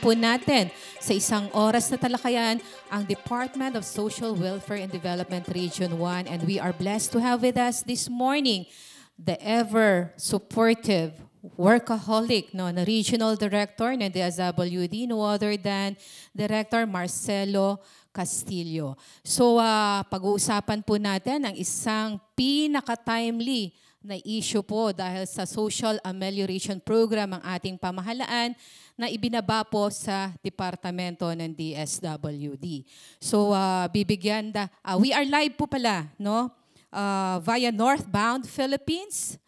po natin sa isang oras na talakayan ang Department of Social Welfare and Development Region 1. And we are blessed to have with us this morning the ever-supportive workaholic na Regional Director ng DSWD, no other than Director Marcelo Castillo. So pag-uusapan po natin ang isang pinaka-timely na issue po dahil sa social amelioration program ang ating pamahalaan na ibinaba po sa departamento ng DSWD. So we are live po pala, no? Via Northbound Philippines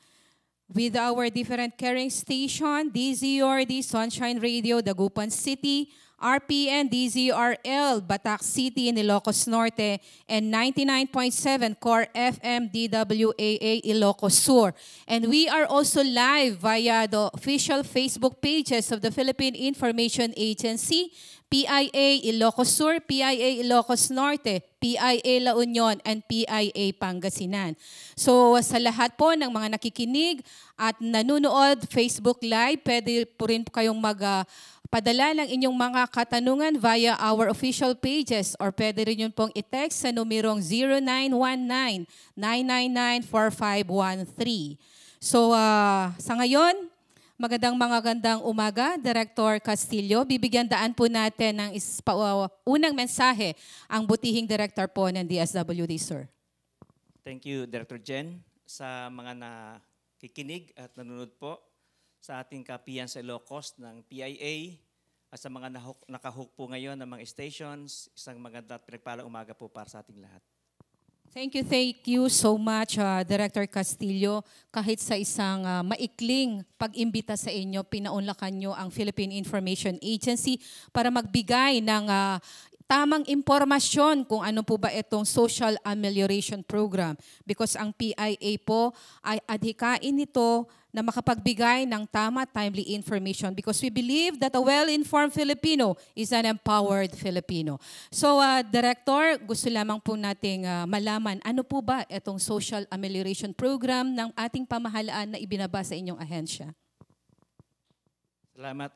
with our different carrying station, DZRD, Sunshine Radio, Dagupan City, RPN, DZRL, Batac City, Ilocos Norte, and 99.7 Core FM, DWAA, Ilocos Sur. And we are also live via the official Facebook pages of the Philippine Information Agency, PIA Ilocos Sur, PIA Ilocos Norte, PIA La Union, and PIA Pangasinan. So sa lahat po ng mga nakikinig at nanonood Facebook Live, pwede po rin kayong padala ng inyong mga katanungan via our official pages or pwede rin yun pong i-text sa numerong 0919-999-4513. So sa ngayon, magandang umaga, Director Castillo. Bibigyan daan po natin ng unang mensahe ang butihing Director po ng DSWD, sir. Thank you, Director Jen, sa mga nakikinig at nanonood po sa ating kapiyan sa Ilocos ng PIA at sa mga nakahook po ngayon ng mga stations. Isang maganda at pinagpalang umaga po para sa ating lahat. Thank you so much, Director Castillo. Kahit sa isang maikling pag-imbita sa inyo, pinaunlakan nyo ang Philippine Information Agency para magbigay ng tamang impormasyon kung ano po ba itong Social Amelioration Program. Because ang PIA po ay adhikain nito na makapagbigay ng tama, timely information because we believe that a well-informed Filipino is an empowered Filipino. So, Director, gusto lamang po nating malaman, ano po ba itong Social Amelioration Program ng ating pamahalaan na ibinaba sa inyong ahensya? Salamat,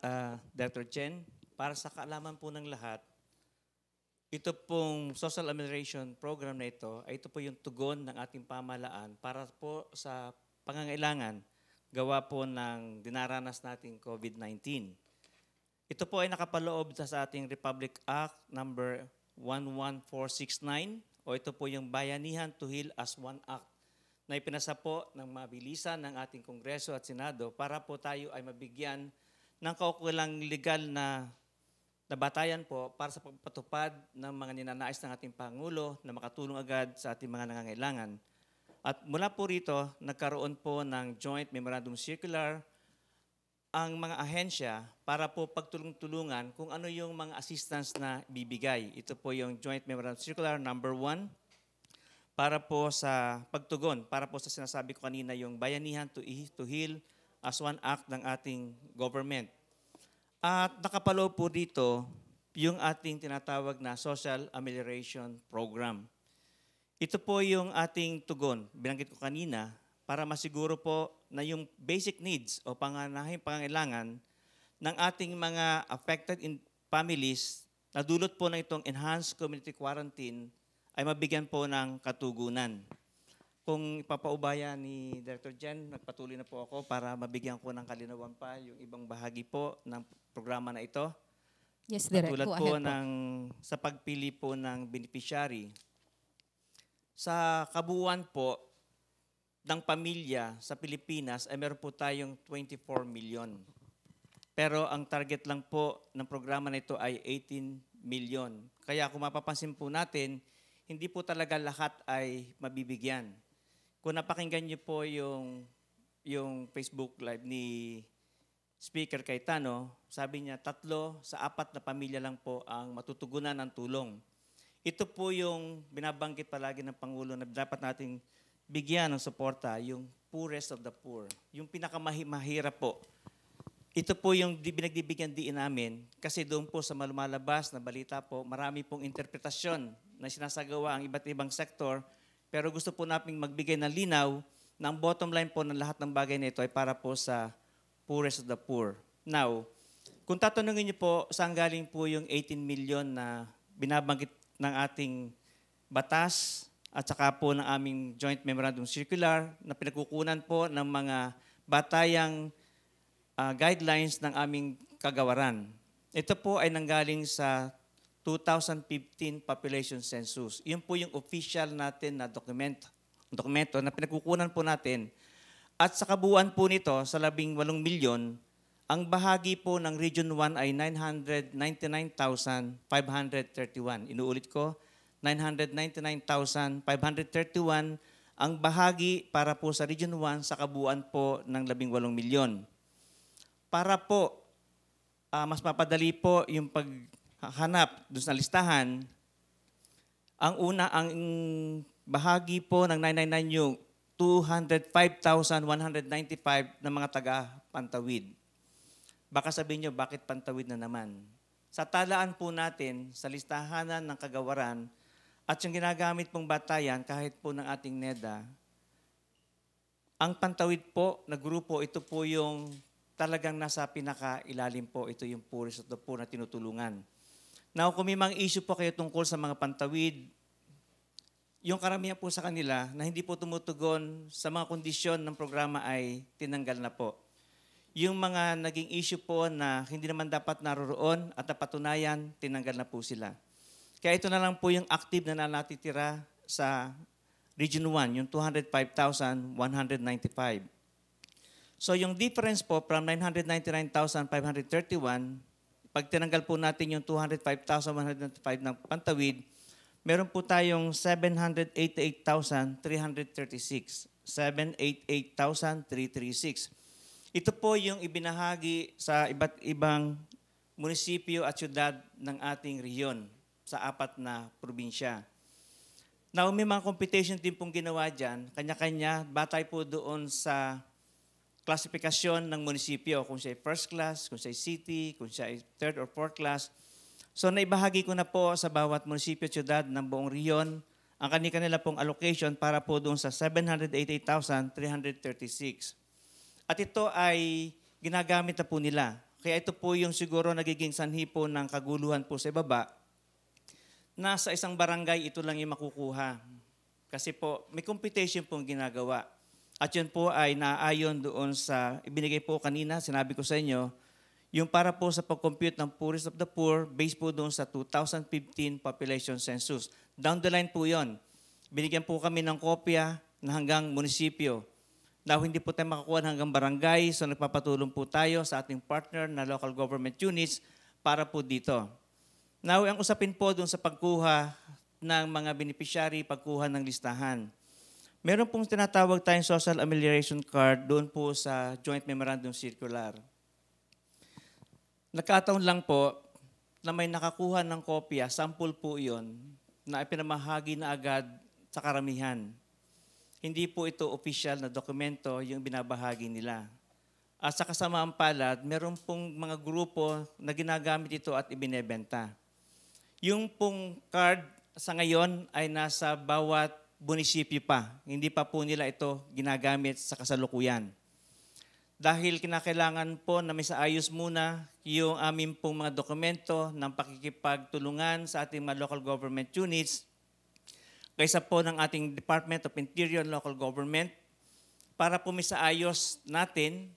Dr. Chen. Para sa kaalaman po ng lahat, ito pong Social Amelioration Program na ito, ay ito po yung tugon ng ating pamahalaan para po sa pangangailangan gawa po ng dinaranas nating COVID-19. Ito po ay nakapaloob sa ating Republic Act number 11469 o ito po yung Bayanihan to Heal as One Act na ipinasa po ng mabilisan ng ating Kongreso at Senado para po tayo ay mabigyan ng kaukulang legal na batayan po para sa pagpatupad ng mga ninanais ng ating Pangulo na makatulong agad sa ating mga nangangailangan. At mula po rito, nagkaroon po ng Joint Memorandum Circular ang mga ahensya para po pagtulong-tulungan kung ano yung mga assistance na bibigay. Ito po yung Joint Memorandum Circular number 1 para po sa pagtugon, para po sa sinasabi ko kanina yung Bayanihan to Heal as One Act ng ating government. At nakapaloob po dito yung ating tinatawag na Social Amelioration Program. Ito po yung ating tugon, binanggit ko kanina, para masiguro po na yung basic needs o pangunahing pangangailangan ng ating mga affected families na dulot po ng itong enhanced community quarantine ay mabigyan po ng katugunan. Kung ipapaubaya ni Dr. Jen, nagpatuloy na po ako para mabigyan ko ng kalinawan pa yung ibang bahagi po ng programa na ito. Yes, Direk. Tulad po sa pagpili po ng beneficiary. Sa kabuuan po ng pamilya sa Pilipinas ay meron po tayong 24 million. Pero ang target lang po ng programa na ito ay 18 million. Kaya kung mapapansin po natin, hindi po talaga lahat ay mabibigyan. Kung napakinggan niyo po yung Facebook Live ni Speaker Cayetano, sabi niya 3 sa 4 na pamilya lang po ang matutugunan ng tulong. Ito po yung binabanggit palagi ng Pangulo na dapat nating bigyan ng suporta, yung poorest of the poor, yung pinakamahirap po. Ito po yung binagbibigyan diin namin kasi doon po sa lumalabas na balita po, marami pong interpretasyon na sinasagawa ang iba't ibang sektor, pero gusto po nating magbigay ng linaw na ang bottom line po ng lahat ng bagay na ito ay para po sa poorest of the poor. Now, Kung tatanungin niyo po, saan galing po yung 18 million na binabanggit ng ating batas at saka po ng aming Joint Memorandum Circular na pinagkukunan po ng mga batayang guidelines ng aming kagawaran. Ito po ay nanggaling sa 2015 Population Census. Yun po yung official natin na dokumento na pinagkukunan po natin. At sa kabuuan po nito, sa 18 milyon, ang bahagi po ng Region 1 ay 999,531. Inuulit ko, 999,531 ang bahagi para po sa Region 1 sa kabuuan po ng 18 milyon. Para po, mas mapadali po yung paghanap doon sa listahan, ang bahagi po ng 999 yung 205,195 na mga taga-Pantawid. Baka sabihin nyo, bakit Pantawid na naman? Sa talaan po natin, sa listahanan ng kagawaran, at yung ginagamit pong batayan, kahit po ng ating NEDA, ang Pantawid po na grupo, ito po yung talagang nasa pinakailalim po. Ito yung poorest of the poor na tinutulungan. Now, kung may mga issue po kayo tungkol sa mga Pantawid, yung karamihan po sa kanila na hindi po tumutugon sa mga kondisyon ng programa ay tinanggal na po. Yung mga naging issue po na hindi naman dapat naroroon at napatunayan, tinanggal na po sila. Kaya ito na lang po yung active na natitira sa Region 1, yung 205,195. So yung difference po from 999,531, pag tinanggal po natin yung 205,195 ng Pantawid, meron po tayong 788,336. 788,336. Ito po yung ibinahagi sa iba't ibang munisipyo at syudad ng ating rehiyon sa 4 na probinsya. Now, may mga computation din pong ginawa dyan, kanya-kanya, batay po doon sa klasifikasyon ng munisipyo, kung siya ay first class, kung siya ay city, kung siya ay third or fourth class. So, naibahagi ko na po sa bawat munisipyo at syudad ng buong rehiyon ang kanila pong allocation para po doon sa 788,336. At ito ay ginagamit na po nila. Kaya ito po yung siguro nagiging sanhi po ng kaguluhan po sa ibaba, na sa isang barangay ito lang yung makukuha. Kasi po may computation pong ginagawa. At yun po ay naayon doon sa ibinigay po kanina, sinabi ko sa inyo, yung para po sa pag-compute ng poorest of the poor, based po doon sa 2015 Population Census. Down the line po yon. Binigyan po kami ng kopya na hanggang munisipyo. Now, hindi po tayo makakuha hanggang barangay, so nagpapatulong po tayo sa ating partner na local government units para po dito. Now, ang usapin po doon sa pagkuha ng mga beneficiary, pagkuha ng listahan. Meron pong tinatawag tayong social amelioration card doon po sa Joint Memorandum Circular. Nagkataon lang po na may nakakuha ng kopya, sample po iyon, na ipinamahagi na agad sa karamihan. Hindi po ito official na dokumento yung binabahagi nila. At sa kasamaang palad, meron pong mga grupo na ginagamit ito at ibinebenta. Yung pong card sa ngayon ay nasa bawat munisipyo pa. Hindi pa po nila ito ginagamit sa kasalukuyan. Dahil kinakailangan po na may saayos muna yung aming pong mga dokumento ng pakikipagtulungan sa ating mga local government units kaysa po ng ating Department of Interior and Local Government para po may saayos natin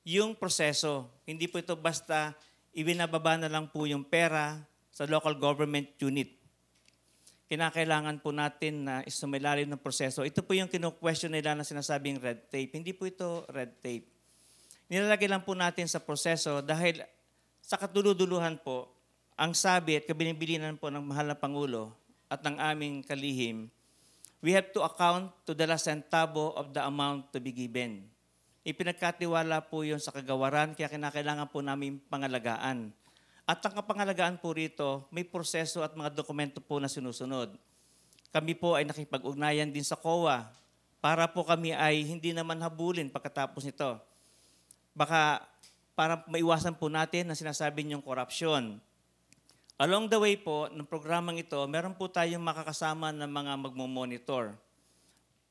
yung proseso. Hindi po ito basta ibinababa na lang po yung pera sa local government unit. Kinakailangan po natin na isumailalim ng proseso. Ito po yung kinu-question nila na sinasabing red tape. Hindi po ito red tape. Nilalagay lang po natin sa proseso dahil sa katuluduluhan po, ang sabi at kabinibilinan po ng mahal na Pangulo at ng aming kalihim, we have to account to the last centavo of the amount to be given. Ipinagkatiwala po yun sa kagawaran, kaya kinakailangan po namin pangalagaan. At ang kapangalagaan po rito, may proseso at mga dokumento po na sinusunod. Kami po ay nakipag-ugnayan din sa COA para po kami ay hindi naman habulin pagkatapos nito. Baka para maiwasan po natin na sinasabi niyong korupsyon. Along the way po, ng programang ito, meron po tayong makakasama ng mga magmomonitor.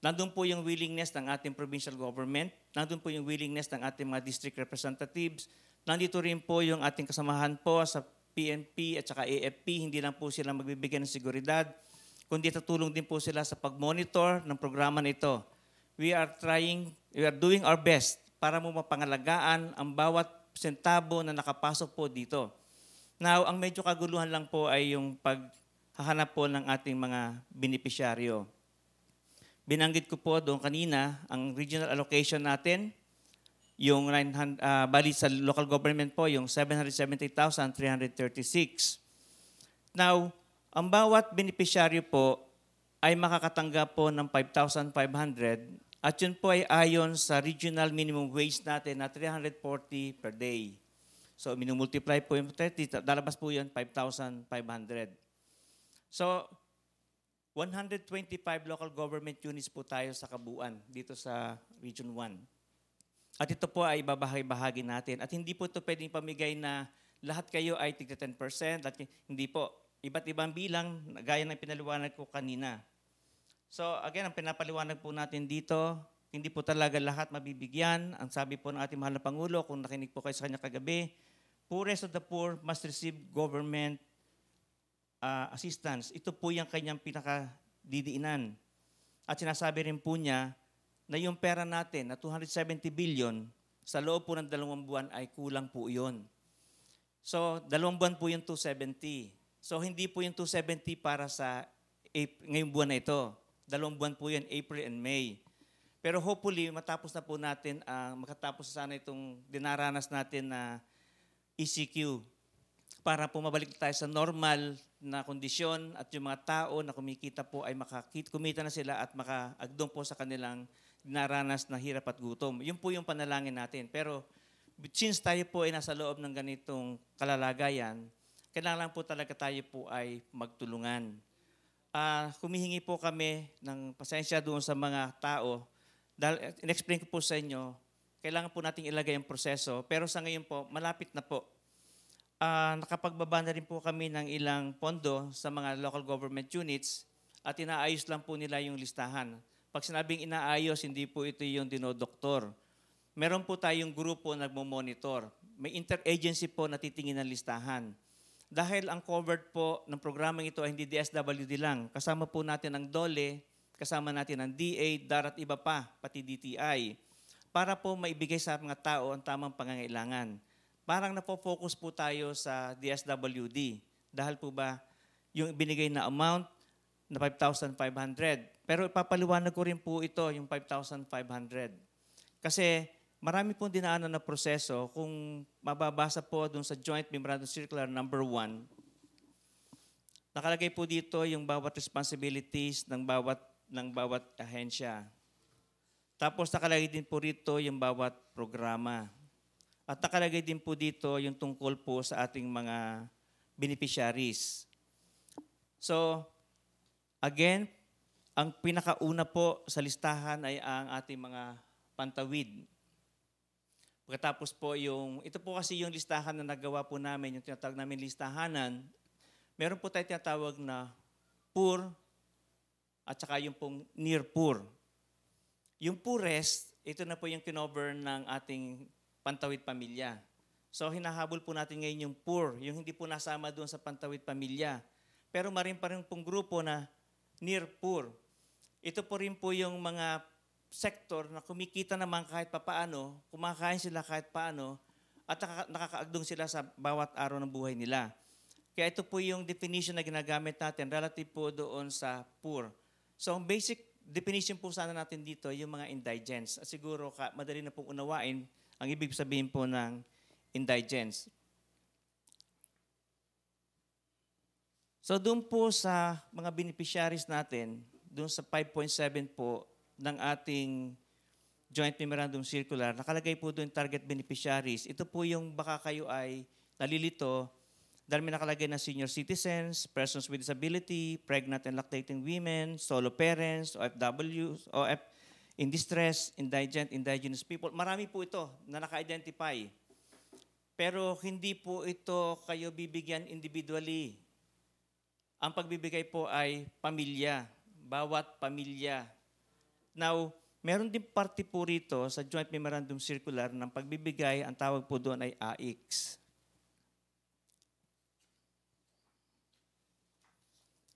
Nandun po yung willingness ng ating provincial government, nandun po yung willingness ng ating mga district representatives, Nandito rin po yung ating kasamahan po sa PNP at saka AFP. Hindi lang po sila magbibigay ng seguridad, kundi tutulong din po sila sa pag-monitor ng programa na ito. We are doing our best para mo mapangalagaan ang bawat sentabo na nakapasok po dito. Now, ang medyo kaguluhan lang po ay yung paghahanap po ng ating mga benepisyaryo. Binanggit ko po doon kanina, ang regional allocation natin, yung bali sa local government po, yung 770,336. Now, ang bawat benepisyaryo po ay makakatanggap po ng 5,500 at yun po ay ayon sa regional minimum wage natin na 340 per day. So, minumultiply po yung 30, dalabas po yun, 5,500. So, 125 local government units po tayo sa kabuuan dito sa Region 1. At ito po ay babahagi-bahagi natin. At hindi po ito pwedeng pamigay na lahat kayo ay tigda 10%. Hindi po. Iba't ibang bilang, gaya ng pinaliwanag ko kanina. So, again, ang pinapaliwanag po natin dito, hindi po talaga lahat mabibigyan. Ang sabi po ng ating mahal na Pangulo, kung nakinig po kayo sa kanya kagabi, poorest of the poor must receive government assistance. Ito po yung kanyang pinakadidiinan. At sinasabi rin po niya na yung pera natin na 270 billion, sa loob po ng 2 buwan ay kulang po yun. So, 2 buwan po yung 270. So, hindi po yung 270 para sa ngayong buwan na ito. 2 buwan po yun, April and May. Pero hopefully, matapos na po natin, makatapos sana itong dinaranas natin na ECQ para po mabalik tayo sa normal na kondisyon at yung mga tao na kumikita po ay kumita na sila at makaagdong po sa kanilang dinaranas na hirap at gutom. Yun po yung panalangin natin. Pero since tayo po ay nasa loob ng ganitong kalalagayan, kailangan po talaga tayo po ay magtulungan. Humihingi po kami ng pasensya doon sa mga tao. Dahil in-explain ko po sa inyo, kailangan po nating ilagay ang proseso. Pero sa ngayon po, malapit na po. Nakapagbaba na rin po kami ng ilang pondo sa mga local government units at inaayos lang po nila yung listahan. Pag sinabing inaayos, hindi po ito yung dinodoktor. Meron po tayong grupo na nagmo-monitor. May interagency po na titingin ng listahan. Dahil ang covered po ng programang ito ay hindi DSWD lang. Kasama po natin ang DOLE, kasama natin ang DA, DAR at iba pa, pati DTI. Para po maibigay sa mga tao ang tamang pangangailangan. Parang napofocus po tayo sa DSWD. Dahil po ba yung binigay na amount na 5,500. Pero ipapaliwanag ko rin po ito, yung 5,500. Kasi marami pong dinaanan na proseso. Kung mababasa po dun sa Joint Memorandum Circular number 1, nakalagay po dito yung bawat responsibilities ng bawat ahensya. Tapos nakalagay din po rito yung bawat programa. At nakalagay din po dito yung tungkol po sa ating mga beneficiaries. So, again, ang pinakauna po sa listahan ay ang ating mga pantawid. Pagkatapos po ito po kasi yung listahan na nagawa po namin, yung tinatawag namin listahanan, meron po tayo tinatawag na poor at saka yung pong near poor. Yung poorest, ito na po yung kinover ng ating pantawid pamilya. So hinahabol po natin ngayon yung poor, yung hindi po nasama doon sa pantawid pamilya. Pero marin pa rin pong grupo na near poor. Ito po rin po yung mga sektor na kumikita naman kahit papaano, kumakain sila kahit paano, at nakakaagdong sila sa bawat araw ng buhay nila. Kaya ito po yung definition na ginagamit natin relative po doon sa poor. So ang basic definition po sana natin dito, yung mga indigents. At siguro madali na pong unawain ang ibig sabihin po ng indigents. So doon po sa mga beneficiaries natin, doon sa 5.7 po ng ating Joint Memorandum Circular, nakalagay po doon target beneficiaries. Ito po yung baka kayo ay nalilito dahil may nakalagay na senior citizens, persons with disability, pregnant and lactating women, solo parents, OFWs, in distress, indigent, indigenous people. Marami po ito na naka-identify. Pero hindi po ito kayo bibigyan individually. Ang pagbibigay po ay pamilya, bawat pamilya. Now, Meron din parte po rito sa Joint Memorandum Circular ng pagbibigay, ang tawag po doon ay AIX.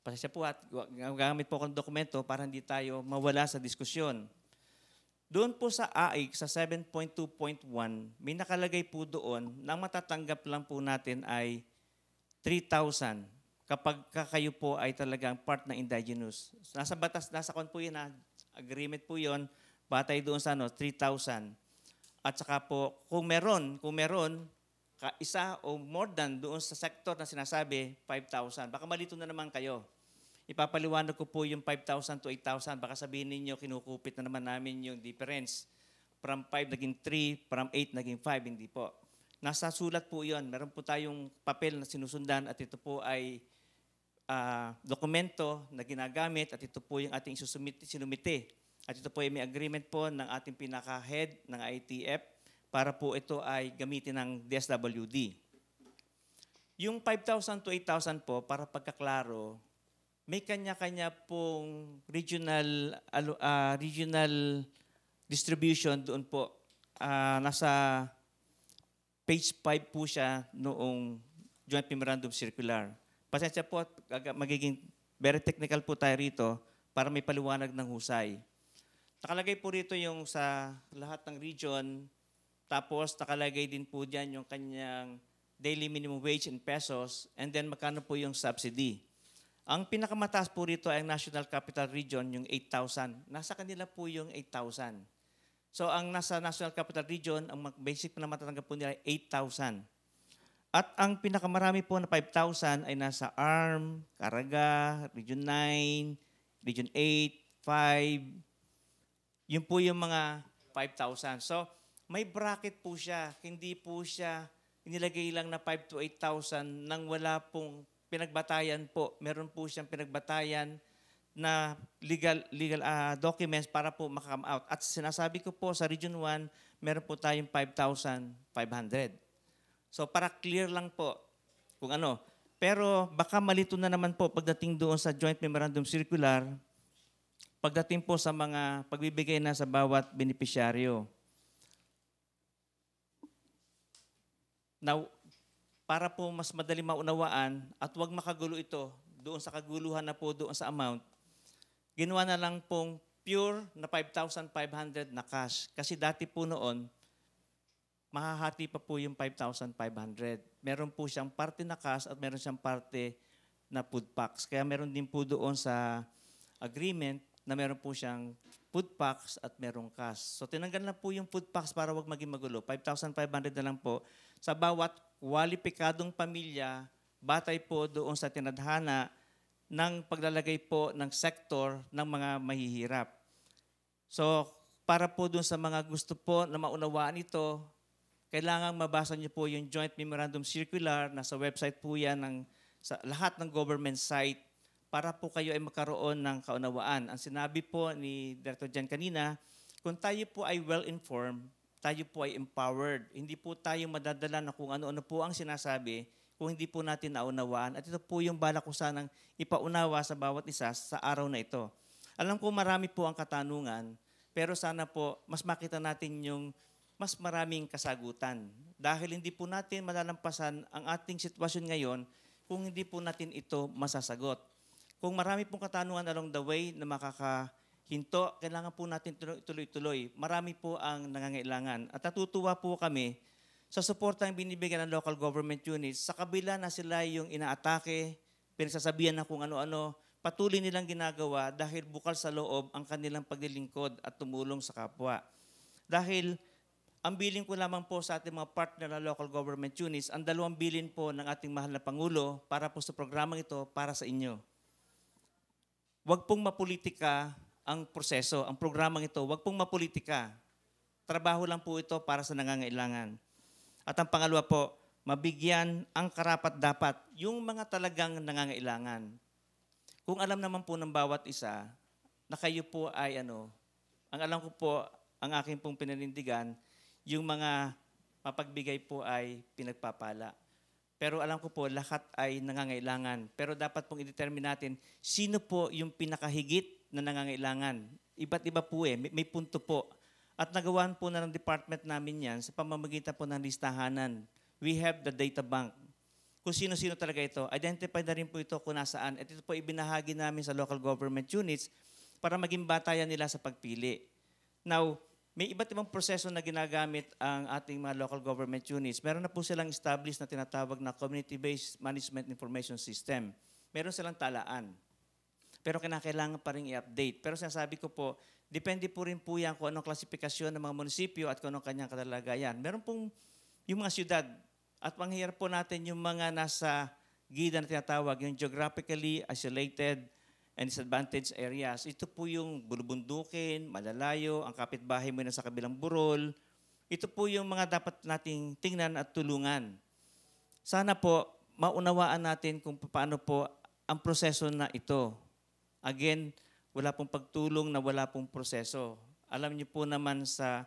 Pasensya po at gagamit po akong dokumento para hindi tayo mawala sa diskusyon. Doon po sa AIC, sa 7.2.1, may nakalagay po doon na matatanggap lang po natin ay 3,000 kapag kayo po ay talagang part ng indigenous. Nasa batas, nasa kon po yun, agreement po yun, batay doon sa 3,000. At saka po, kung meron, isa o more than doon sa sector na sinasabi, 5,000. Baka malito na naman kayo. Ipapaliwanag ko po yung 5,000 to 8,000. Baka sabihin ninyo, kinukupit na naman namin yung difference. From 5 naging 3, from 8 naging 5, hindi po. Nasa sulat po yun. Meron po tayong papel na sinusundan at ito po ay dokumento na ginagamit at ito po yung ating sinumite. At ito po ay may agreement po ng ating pinaka-head ng ITF para po ito ay gamitin ng DSWD. Yung 5,000 to 8,000 po, para pagkaklaro, may kanya-kanya pong regional distribution doon po. Nasa page 5 po siya noong Joint Memorandum Circular. Pasensya po, magiging very technical po tayo rito para may paliwanag ng husay. Nakalagay po rito yung sa lahat ng region, tapos nakalagay din po dyan yung kanyang daily minimum wage in pesos, and then magkano po yung subsidy. Ang pinakamataas po rito ay ang National Capital Region, yung 8,000. Nasa kanila po yung 8,000. So ang nasa National Capital Region, ang basic na matatanggap po nila ay 8,000. At ang pinakamarami po na 5,000 ay nasa ARM, Caraga, Region 9, Region 8, 5. Yun po yung mga 5,000. So may bracket po siya. Hindi po siya inilagay lang na 5 to 8,000 nang wala pong pinagbatayan po. Meron po siyang pinagbatayan na legal documents para po makakam out. At sinasabi ko po sa Region 1, meron po tayong 5,500. So para clear lang po kung ano. Pero baka malito na naman po pagdating doon sa Joint Memorandum Circular, pagdating po sa mga pagbibigay na sa bawat benepisyaryo. Now, para po mas madali maunawaan at huwag makagulo ito doon sa kaguluhan na po doon sa amount, ginawa na lang pong pure na 5,500 na cash. Kasi dati po noon, mahahati pa po yung 5,500. Meron po siyang parte na cash at meron siyang parte na food packs. Kaya meron din po doon sa agreement na meron po siyang food packs at merong cash. So tinanggal na po yung food packs para wag maging magulo. 5,500 na lang po sa bawat kwalipikadong pamilya, batay po doon sa tinadhana ng paglalagay po ng sektor ng mga mahihirap. So, para po doon sa mga gusto po na maunawaan ito, kailangan mabasa niyo po yung Joint Memorandum Circular, nasa website po yan sa lahat ng government site para po kayo ay magkaroon ng kaunawaan. Ang sinabi po ni Dr. Jan kanina, kung tayo po ay well-informed, tayo po ay empowered. Hindi po tayo madadala na kung ano-ano po ang sinasabi kung hindi po natin naunawaan. At ito po yung balak ko sanang ipaunawa sa bawat isa sa araw na ito. Alam ko marami po ang katanungan, pero sana po mas makita natin yung mas maraming kasagutan. Dahil hindi po natin malalampasan ang ating sitwasyon ngayon kung hindi po natin ito masasagot. Kung marami pong katanungan along the way na makakahinto, kailangan po natin tuloy-tuloy. Marami po ang nangangailangan. At natutuwa po kami sa suportang binibigyan ng local government units, sa kabila na sila yung inaatake, pinagsasabihan na kung ano-ano, patuloy nilang ginagawa dahil bukal sa loob ang kanilang paglilingkod at tumulong sa kapwa. Dahil ang bilin ko lamang po sa ating mga partner na local government units, ang 2 bilin po ng ating mahal na Pangulo para po sa programang ito para sa inyo. Huwag pong mapolitika ang proseso, ang programang ito, huwag pong mapolitika. Trabaho lang po ito para sa nangangailangan. At ang pangalawa po, mabigyan ang karapat-dapat yung mga talagang nangangailangan. Kung alam naman po ng bawat isa na kayo po ay ang alam ko po, ang aking pong pinanindigan, yung mga mapagbigay po ay pinagpapala. Pero alam ko po, lahat ay nangangailangan. Pero dapat pong i-determine natin, sino po yung pinakahigit na nangangailangan. Iba't iba po may punto po. At nagawan po na ng department namin yan sa pamamagitan po ng listahanan. We have the data bank. Kung sino-sino talaga ito. Identify na rin po ito kung nasaan. At ito po ibinahagi namin sa local government units para maging batayan nila sa pagpili. Now, may iba't ibang proseso na ginagamit ang ating mga local government units. Meron na po silang established na tinatawag na Community-Based Management Information System. Meron silang talaan. Pero kinakailangan pa rin i-update. Pero sinasabi ko po, depende po rin po yan kung anong klasifikasyon ng mga munisipyo at kung anong kanyang katalagayan. Meron pong yung mga syudad at panghihirap po natin yung mga nasa gida na tinatawag, yung geographically isolated and disadvantaged areas. Ito po yung bulubundukin, malalayo, ang kapitbahay mo na sa kabilang burol. Ito po yung mga dapat nating tingnan at tulungan. Sana po maunawaan natin kung paano po ang proseso na ito. Again, wala pong pagtulong na wala pong proseso. Alam niyo po naman sa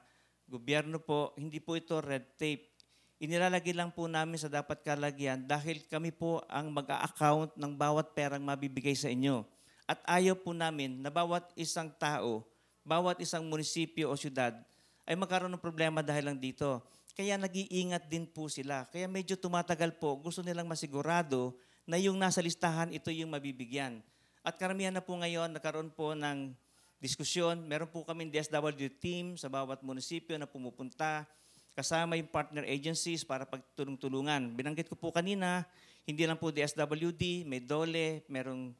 gobyerno po, hindi po ito red tape. Inilalagay lang po namin sa dapat kalagyan dahil kami po ang mag-a-account ng bawat perang mabibigay sa inyo. At ayaw po namin na bawat isang tao, bawat isang munisipyo o syudad ay magkaroon ng problema dahil lang dito. Kaya nag-iingat din po sila. Kaya medyo tumatagal po. Gusto nilang masigurado na yung nasa listahan, ito yung mabibigyan. At karamihan na po ngayon, nagkaroon po ng diskusyon. Meron po kaming DSWD team sa bawat munisipyo na pumupunta, kasama yung partner agencies para pagtulong-tulungan. Binanggit ko po kanina, hindi lang po DSWD, may DOLE, merong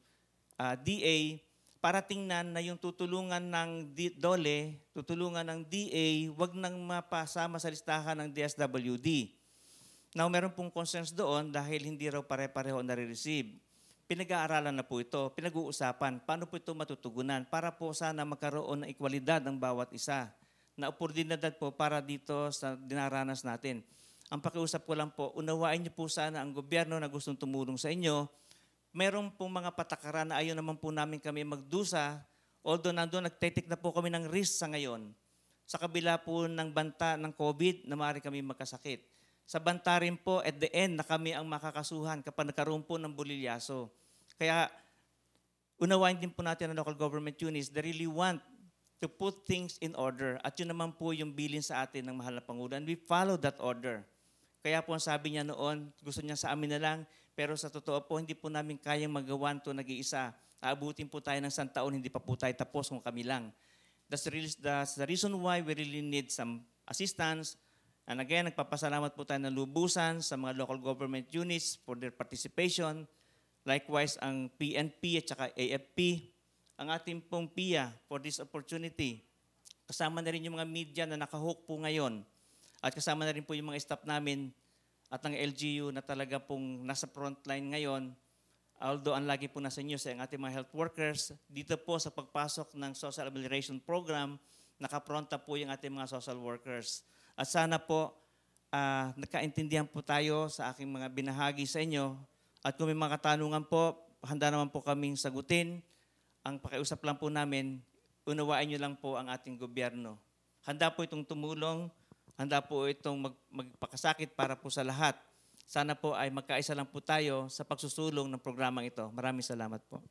DA, para tingnan na yung tutulungan ng DOLE, tutulungan ng DA, wag nang mapasama sa listahan ng DSWD. Now, meron pong concerns doon dahil hindi raw pare-pareho nare-receive. Pinag-aaralan na po ito, pinag-uusapan, paano po ito matutugunan para po sana magkaroon ng ekwalidad ng bawat isa, na oportunidad po para dito sa dinaranas natin. Ang pakiusap ko lang po, unawain niyo po sana ang gobyerno na gustong tumulong sa inyo. Meron pong mga patakaran na ayaw naman po namin kami magdusa, although nandun nagtetik na po kami ng risk sa ngayon. Sa kabila po ng banta ng COVID na maaari kami magkasakit. Sa banta rin po, at the end, na kami ang makakasuhan kapag nagkaroon po ng bulilyaso. Kaya, unawain din po natin ang local government units. They really want to put things in order. At yun naman po yung bilin sa atin ng mahal na Pangulo. And we follow that order. Kaya po ang sabi niya noon, gusto niya sa amin na lang, pero sa totoo po, hindi po namin kayang magawan ito nag-iisa. Aabutin po tayo ng 100 taon, hindi pa po tayo tapos kung kami lang. That's the reason why we really need some assistance. And again, nagpapasalamat po tayo ng lubusan sa mga local government units for their participation. Likewise, ang PNP at saka AFP, ang ating pong PIA for this opportunity. Kasama na rin yung mga media na nakahook po ngayon. At kasama na rin po yung mga staff namin at ng LGU na talaga pong nasa frontline ngayon. Although ang lagi po nasa news ay ang ating mga health workers, dito po sa pagpasok ng Social Amelioration Program, nakapronta po yung ating mga social workers. At sana po, nagkaintindihan po tayo sa aking mga binahagi sa inyo. At kung may mga katanungan po, handa naman po kaming sagutin. Ang pakiusap lang po namin, unawain nyo lang po ang ating gobyerno. Handa po itong tumulong, handa po itong magpakasakit para po sa lahat. Sana po ay magkaisa lang po tayo sa pagsusulong ng programang ito. Maraming salamat po.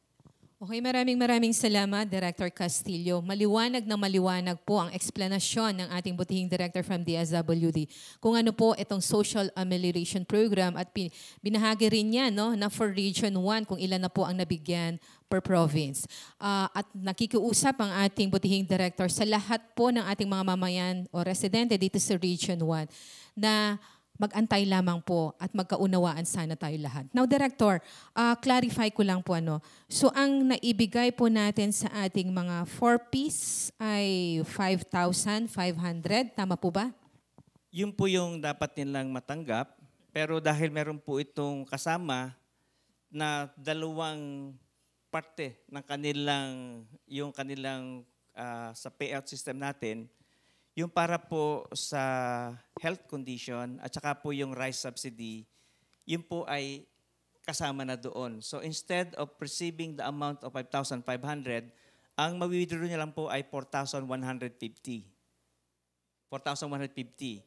Okay, maraming salamat, Director Castillo. Maliwanag na maliwanag po ang eksplanasyon ng ating butihing Director from DSWD. Kung ano po itong Social Amelioration Program at binahagi rin niya no, na for Region 1 kung ilan na po ang nabigyan per province. At nakikiusap ang ating butihing Director sa lahat po ng ating mga mamayan o residente dito sa Region 1 na mag-antay lamang po at magkaunawaan sana tayo lahat. Now, Director, clarify ko lang po ano. So, ang naibigay po natin sa ating mga 4Ps ay 5,500. Tama po ba? Yun po yung dapat nilang matanggap. Pero dahil meron po itong kasama na dalawang parte ng kanilang sa payout system natin, yung para po sa health condition at saka po yung rice subsidy, yun po ay kasama na doon. So instead of receiving the amount of 5,500, ang ma-withdraw niya lang po ay 4,150. 4,150.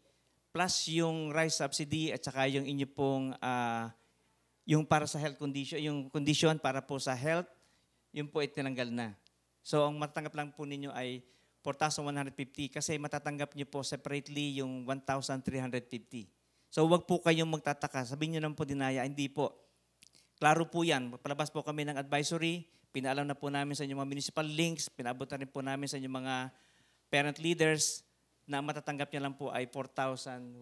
Plus yung rice subsidy at saka yung inyo pong, yung para sa health condition, yung condition para po sa health, yun po ay tinanggal na. So ang matatanggap lang po ninyo ay 4,150 kasi matatanggap niyo po separately yung 1,350. So wag po kayong magtataka. Sabihin niyo naman po dinaya, hindi po. Klaro po yan. Palabas po kami ng advisory, pinaalam na po namin sa inyong mga municipal links, pinabot na rin po namin sa inyong mga parent leaders na matatanggap niya lang po ay 4,150.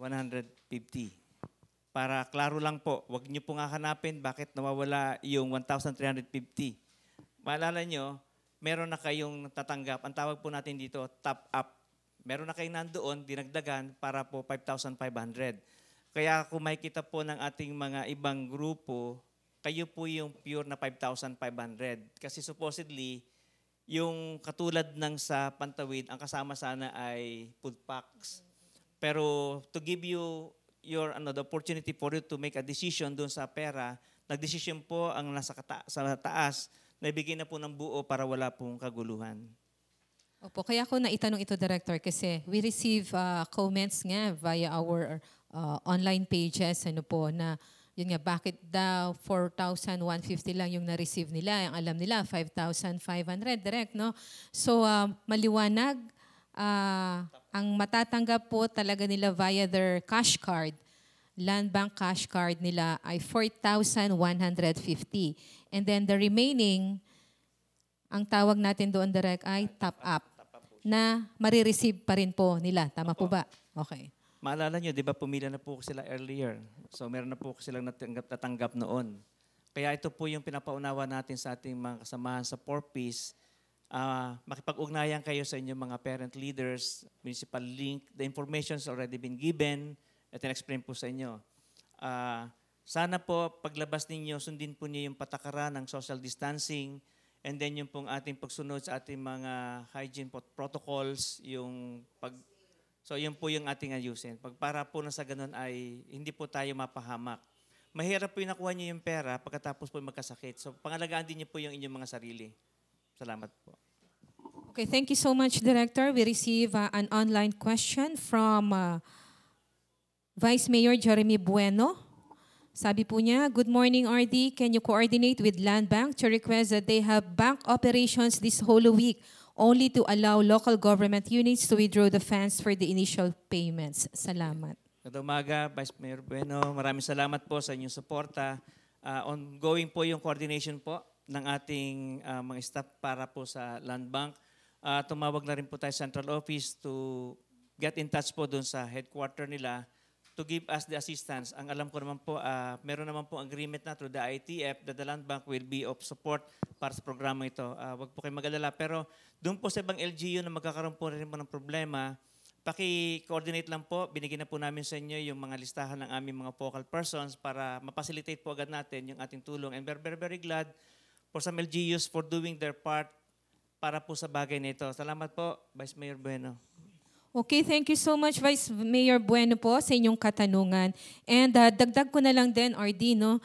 Para klaro lang po, wag niyo pong hahanapin bakit nawawala yung 1,350. Maalala niyo, meron na kayong tatanggap. Ang tawag po natin dito, top up. Meron na kayong nandoon, dinagdagan para po 5,500. Kaya kung makikita po ng ating mga ibang grupo, kayo po yung pure na 5,500. Kasi supposedly, yung katulad ng sa Pantawid, ang kasama sana ay food packs. Pero to give you the opportunity for you to make a decision doon sa pera, nag-decision po ang nasa sa taas, naibigay na po ng buo para wala pong kaguluhan. Opo, kaya ako naitanong ito, Director, kasi we receive comments nga via our online pages, ano po, na yun nga, bakit daw 4,150 lang yung na-receive nila? Ang alam nila, 5,500, direct, no? So, maliwanag, ang matatanggap po talaga nila via their cash card, Land Bank cash card nila ay 4,150. And then the remaining, ang tawag natin doon direct ay top up na marireceive pa rin po nila. Tama po ba? Okay. Maalala nyo, di ba pumila na po sila earlier. So meron na po silang natanggap noon. Kaya ito po yung pinapaunawa natin sa ating mga kasamahan sa 4Ps. Makipag-ugnayan kayo sa inyong mga parent leaders, municipal link. The information has already been given at in-explain po sa inyo. Sana po paglabas ninyo, sundin po niyo yung patakaran ng social distancing and then yung pong ating pagsunod sa ating mga hygiene protocols, so yun po yung ating ayusin. Para po na sa ganun ay hindi po tayo mapahamak. Mahirap po yung nakuha niyo yung pera pagkatapos po magkasakit. So pangalagaan din niyo po yung inyong mga sarili. Salamat po. Okay, thank you so much, Director. We receive an online question from Vice Mayor Jeremy Bueno. Sabi po niya, good morning, RD. Can you coordinate with Land Bank to request that they have bank operations this whole week only to allow local government units to withdraw the funds for the initial payments? Salamat. Good umaga, Vice Mayor Bueno. Maraming salamat po sa inyong suporta. Ongoing po yung coordination po ng ating mga staff para po sa Land Bank. Tumawag na rin po tayo sa central office to get in touch po doon sa headquarter nila to give us the assistance. Ang alam ko naman po, meron naman po agreement na through the ITF that the Land Bank will be of support para sa programa ito. Wag po kayo mag-alala. Pero doon po sa ibang LGU na magkakaroon po rin po ng problema, paki-coordinate lang po. Binigyan na po namin sa inyo yung mga listahan ng aming mga focal persons para ma-facilitate po agad natin yung ating tulong. And we're very, very glad for some LGUs for doing their part para po sa bagay na ito. Salamat po, Vice Mayor Bueno. Okay, thank you so much, Vice Mayor Bueno po, sa inyong katanungan. And dagdag ko na lang din, RD, no?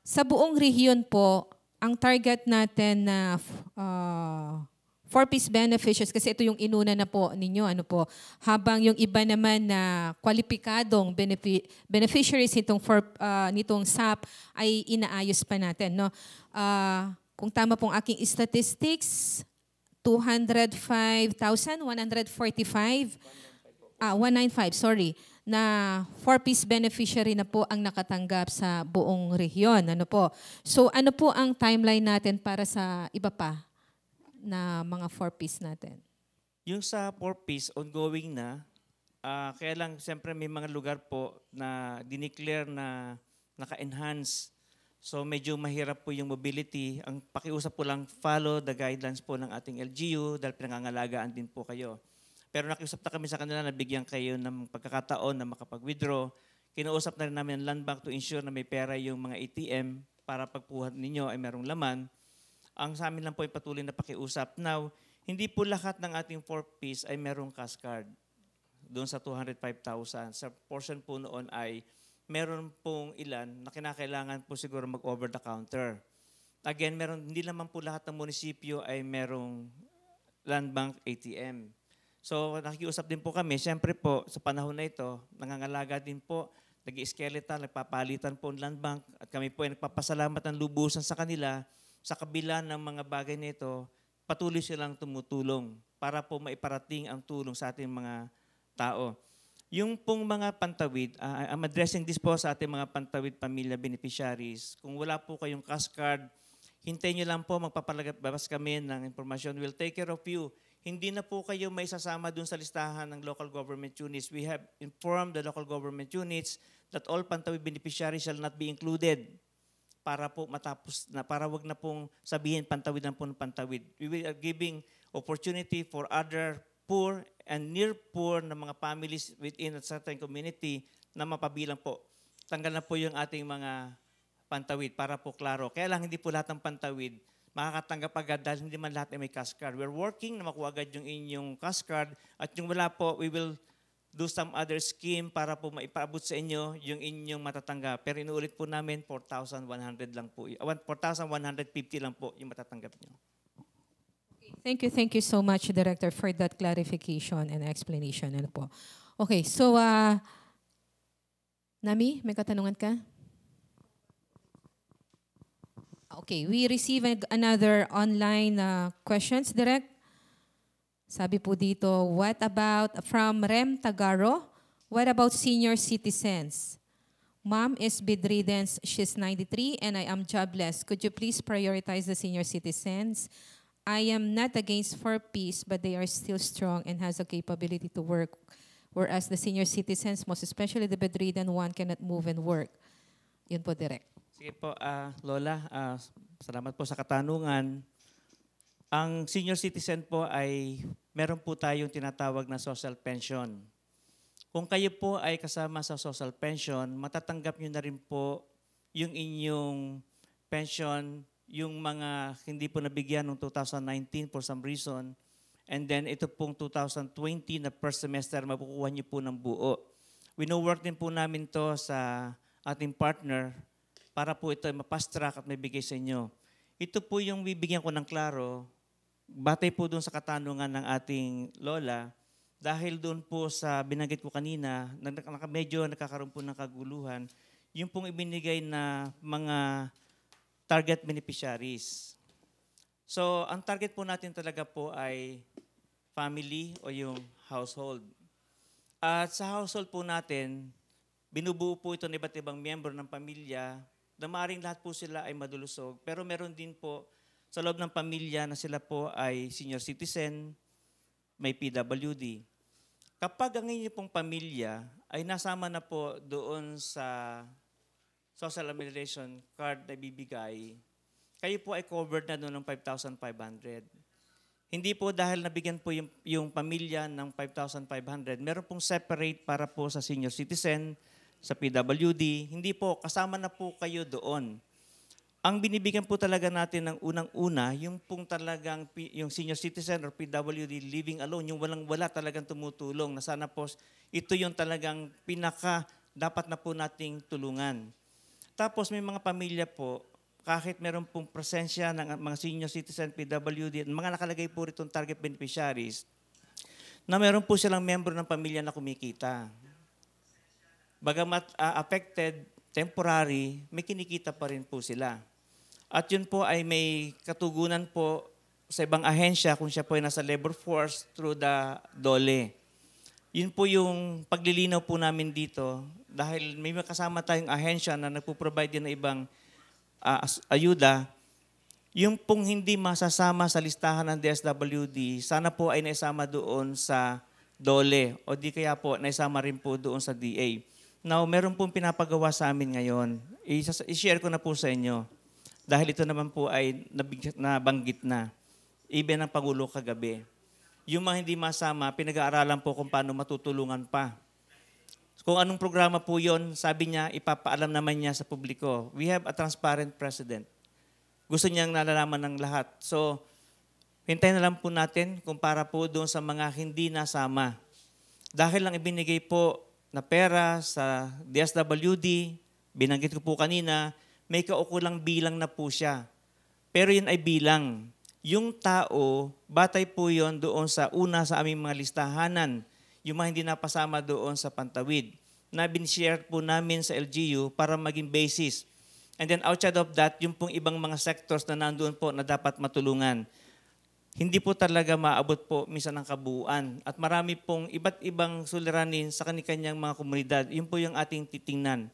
Sa buong rehiyon po, ang target natin na 4Ps beneficiaries, kasi ito yung inuna na po ninyo, ano po, habang yung iba naman na kwalipikadong beneficiaries nitong SAP ay inaayos pa natin, no? Kung tama pong aking statistics, 205,145, 195, sorry, na 4Ps beneficiary na po ang nakatanggap sa buong rehiyon. Ano po? So ano po ang timeline natin para sa iba pa na mga 4Ps natin? Yung sa 4Ps, ongoing na. Kaya lang, siyempre may mga lugar po na dineclare na naka-enhance. So medyo mahirap po yung mobility. Ang pakiusap po lang, follow the guidelines po ng ating LGU dahil pinangangalagaan din po kayo. Pero nakiusap na kami sa kanila na bigyan kayo ng pagkakataon na makapag-withdraw. Kinuusap na rin namin ang Land Bank to ensure na may pera yung mga ATM para pagpuhat ninyo ay merong laman. Ang sa amin lang po ay patuloy na pakiusap. Now, hindi po lahat ng ating 4Ps ay merong cash card doon sa 205,000. Sa portion po noon ay meron pong ilan na kinakailangan po siguro mag-over the counter. Again, hindi naman po lahat ng munisipyo ay merong Land Bank ATM. So nakikiusap din po kami, siyempre po sa panahon na ito, nangangalaga din po, nag-i-skeletal, nagpapalitan po ang Land Bank at kami po ay nagpapasalamat ng lubusan sa kanila sa kabila ng mga bagay na ito. patuloy silang tumutulong para po maiparating ang tulong sa ating mga tao. Yung pong mga pantawid, I'm addressing this po sa ating mga pantawid pamilya beneficiaries. Kung wala po kayong cash card, hintayin nyo lang po, magpapalabas kami ng impormasyon. We'll take care of you. Hindi na po kayo may sasama dun sa listahan ng local government units. We have informed the local government units that all pantawid beneficiaries shall not be included para po matapos na, para wag na pong sabihin pantawid na po ng pantawid. We are giving opportunity for other poor and near poor na mga families within a certain community na mapabilang po. Tanggal na po yung ating mga pantawid para po klaro. Kaya lang hindi po lahat ng pantawid makakatanggap agad dahil hindi man lahat ay may cash card. We're working na makuha agad yung inyong cash card at yung wala po, we will do some other scheme para po maipaabot sa inyo yung inyong matatanggap. Pero inuulit po namin, 4,100 lang po. 4,150 lang po yung matatanggap nyo. Thank you so much, Director, for that clarification and explanation. Ano po. Okay, so, Nami, may katanungan ka? Okay, we receive another online questions, Direct. Sabi po dito, what about, from Rem Tagaro, what about senior citizens? Mom is bedridden, she's 93, and I am jobless. Could you please prioritize the senior citizens? I am not against 4Ps, but they are still strong and has a capability to work, whereas the senior citizens, most especially the bedridden one, cannot move and work. Yun po, Direct. Sige po, Lola, salamat po sa katanungan. Ang senior citizen po ay meron po tayong tinatawag na social pension. Kung kayo po ay kasama sa social pension, matatanggap nyo na rin po yung inyong pension, yung mga hindi po nabigyan noong 2019 for some reason, and then ito pong 2020 na first semester, mapukuha nyo po ng buo. Wino-work din po namin to sa ating partner para po ito ma-fast track at mabigay sa inyo. Ito po yung bibigyan ko ng klaro, batay po doon sa katanungan ng ating Lola, dahil doon po sa binanggit ko kanina, medyo nakakaroon po ng kaguluhan, yung pong ibinigay na mga target beneficiaries. So, ang target po natin talaga po ay family o yung household. At sa household po natin, binubuo po ito ng iba't ibang miyembro ng pamilya, na maaaring lahat po sila ay madulusog. Pero meron din po sa loob ng pamilya na sila po ay senior citizen, may PWD. Kapag ang inyong pong pamilya ay nasama na po doon sa social amelioration card na bibigay, kayo po ay covered na doon ng 5,500. Hindi po dahil nabigyan po yung pamilya ng 5,500, meron pong separate para po sa senior citizen, sa PWD, hindi po, kasama na po kayo doon. Ang binibigyan po talaga natin ng unang-una, yung pong talagang yung senior citizen or PWD living alone, yung walang-wala talagang tumutulong, na sana po ito yung talagang pinaka dapat na po nating tulungan. Tapos may mga pamilya po, kahit meron pong presensya ng mga senior citizen, PWD, mga nakalagay po rito target beneficiaries, na meron po silang membro ng pamilya na kumikita. Bagamat affected, temporary, may kinikita pa rin po sila. At yun po ay may katugunan po sa ibang ahensya kung siya po ay nasa labor force through the DOLE. Yun po yung paglilinaw po namin dito dahil may kasama tayong ahensya na nagpo-provide din ng ibang ayuda. Yung pong hindi masasama sa listahan ng DSWD, sana po ay naisama doon sa DOLE o di kaya po naisama rin po doon sa DA. Now, meron pong pinapagawa sa amin ngayon. I-share ko na po sa inyo. Dahil ito naman po ay nabanggit na. Even ang Pangulo kagabi. Yung mga hindi masama, pinag-aaralan po kung paano matutulungan pa. Kung anong programa po yon, sabi niya, ipapaalam naman niya sa publiko. We have a transparent president. Gusto niyang nalalaman ng lahat. So, hintayin na lang po natin kung para po doon sa mga hindi nasama. Dahil lang ibinigay po na pera sa DSWD, binanggit ko po kanina, may kaukulang bilang na po siya. Pero yun ay bilang. Yung tao, batay po yun doon sa una sa aming mga listahanan, yung mga hindi napasama doon sa pantawid, na binishare po namin sa LGU para maging basis. And then outside of that, yung pong ibang mga sectors na nandoon po na dapat matulungan. hindi po talaga maabot po minsan ang kabuuan. At marami pong iba't ibang suliranin sa kanilang mga komunidad. Yun po yung ating titingnan.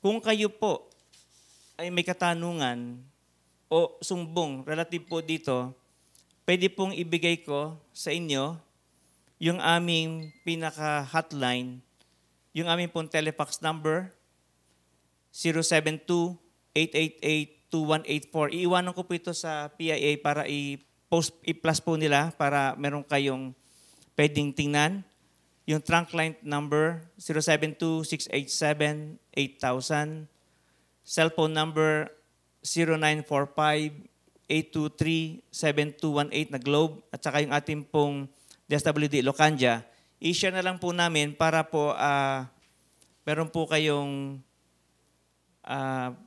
Kung kayo po ay may katanungan o sumbong relative po dito, pwede pong ibigay ko sa inyo yung aming pinaka-hotline, yung aming pong telefax number, 072-888-2184. Iiwanan ko po ito sa PIA para i-plus po nila para meron kayong pwedeng tingnan. Yung trunk line number, 072-687-8000. Cellphone number, 0945-823-7218 na Globe. At saka yung ating pong DSWD Ilocanja. I-share na lang po namin para po meron po kayong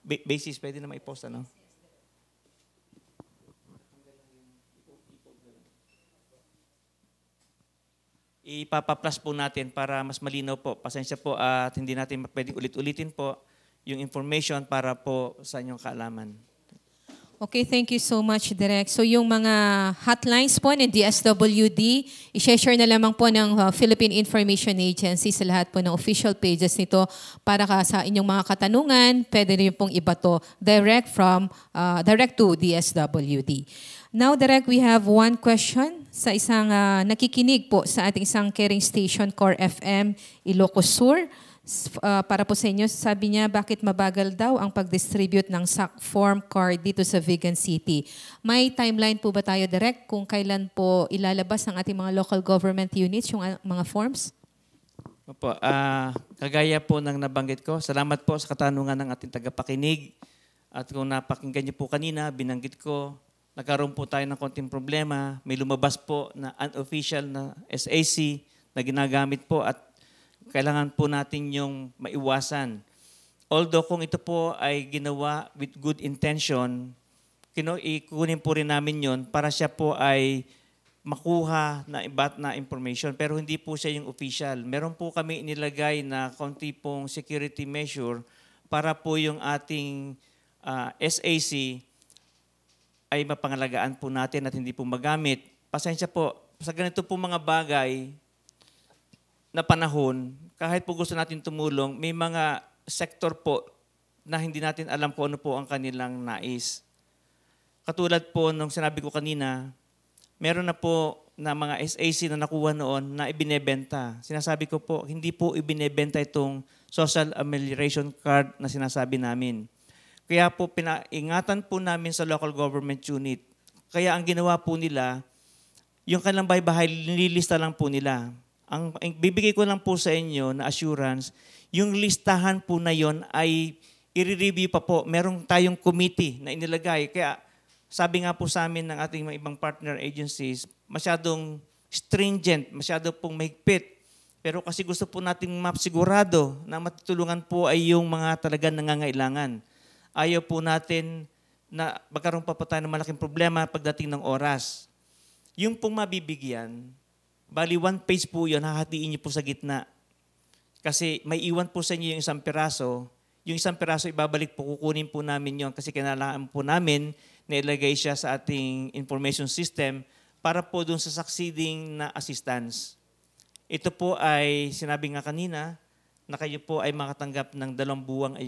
basis. Pwede na mai-post, ano? Ipapa-plus po natin para mas malinaw po. Pasensya po at hindi natin pwedeng ulit-ulitin po yung information para po sa inyong kaalaman. Okay, thank you so much, Direk. So yung mga hotlines po ng DSWD, i-share na lamang po ng Philippine Information Agency sa lahat po ng official pages nito para sa inyong mga katanungan, pwede rin pong ibato direct to DSWD. Now, Direk, we have one question sa isang nakikinig po sa ating isang caring station, Core FM, Ilocos Sur. Para po sa inyo, sabi niya, bakit mabagal daw ang pag-distribute ng SAC form card dito sa Vigan City? May timeline po ba tayo, Direk, kung kailan po ilalabas ng ating mga local government units yung mga forms? Opo, kagaya po ng nabanggit ko, salamat po sa katanungan ng ating tagapakinig. At kung napakinggan niyo po kanina, binanggit ko, nagkaroon po tayo ng konting problema. May lumabas po na unofficial na SAC na ginagamit po at kailangan po natin yung maiwasan. Although kung ito po ay ginawa with good intention, ikunin po rin namin yon para siya po ay makuha na iba't na information. Pero hindi po siya yung official. Meron po kami inilagay na konti pong security measure para po yung ating SAC ay mapangalagaan po natin at hindi po magamit. Pasensya po, sa ganito po mga bagay na panahon, kahit po gusto natin tumulong, may mga sektor po na hindi natin alam kung ano po ang kanilang nais. Katulad po nung sinabi ko kanina, meron na po na mga SAC na nakuha noon na ibinebenta. Sinasabi ko po, hindi po ibinebenta itong social amelioration card na sinasabi namin. Kaya po pinaingatan po namin sa local government unit. Kaya ang ginawa po nila, yung kanilang bahay-bahay, nililista lang po nila. Ang bibigay ko lang po sa inyo na assurance, yung listahan po na yon ay i-review pa po. Merong tayong committee na inilagay. Kaya sabi nga po sa amin ng ating mga ibang partner agencies, masyadong stringent, masyado pong mahigpit. Pero kasi gusto po nating mapsigurado na matutulungan po ay yung mga talagang nangangailangan. Ayaw po natin na magkaroon pa po tayo ng malaking problema pagdating ng oras. Yung pong mabibigyan, bali, 1 page po yun, hahatiin niyo po sa gitna. Kasi may iwan po sa inyo yung isang piraso. Yung isang piraso, ibabalik po, kukunin po namin yon kasi kailangan po namin na ilagay siya sa ating information system para po dun sa succeeding na assistance. Ito po ay, sinabi nga kanina, na kayo po ay makatanggap ng 2 buwang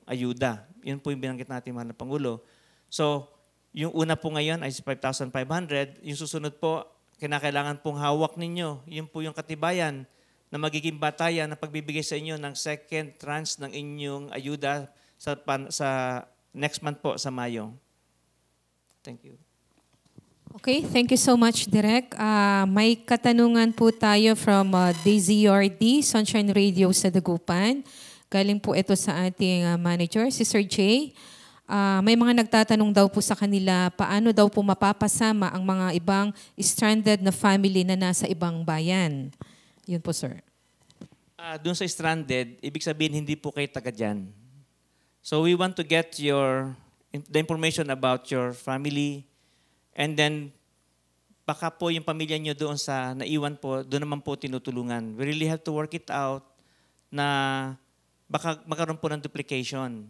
ayuda. Yun po yung binanggit natin, mga Pangulo. So, yung una po ngayon ay 5,500. Yung susunod po, kinakailangan pong hawak ninyo. Yun po yung katibayan na magiging batayan na pagbibigay sa inyo ng second tranche ng inyong ayuda sa next month po sa Mayo. Thank you. Okay, thank you so much, Direk. May katanungan po tayo from DZRD, Sunshine Radio sa Dagupan. Galing po ito sa ating manager, si Sir Jay. May mga nagtatanong daw po sa kanila, paano daw po mapapasama ang mga ibang stranded na family na nasa ibang bayan? Yun po, sir. Doon sa stranded, ibig sabihin hindi po kayo taga dyan. So we want to get the information about your family, and then baka po yung pamilya nyo doon sa naiwan po, doon naman po tinutulungan. We really have to work it out na baka magkaroon po ng duplication.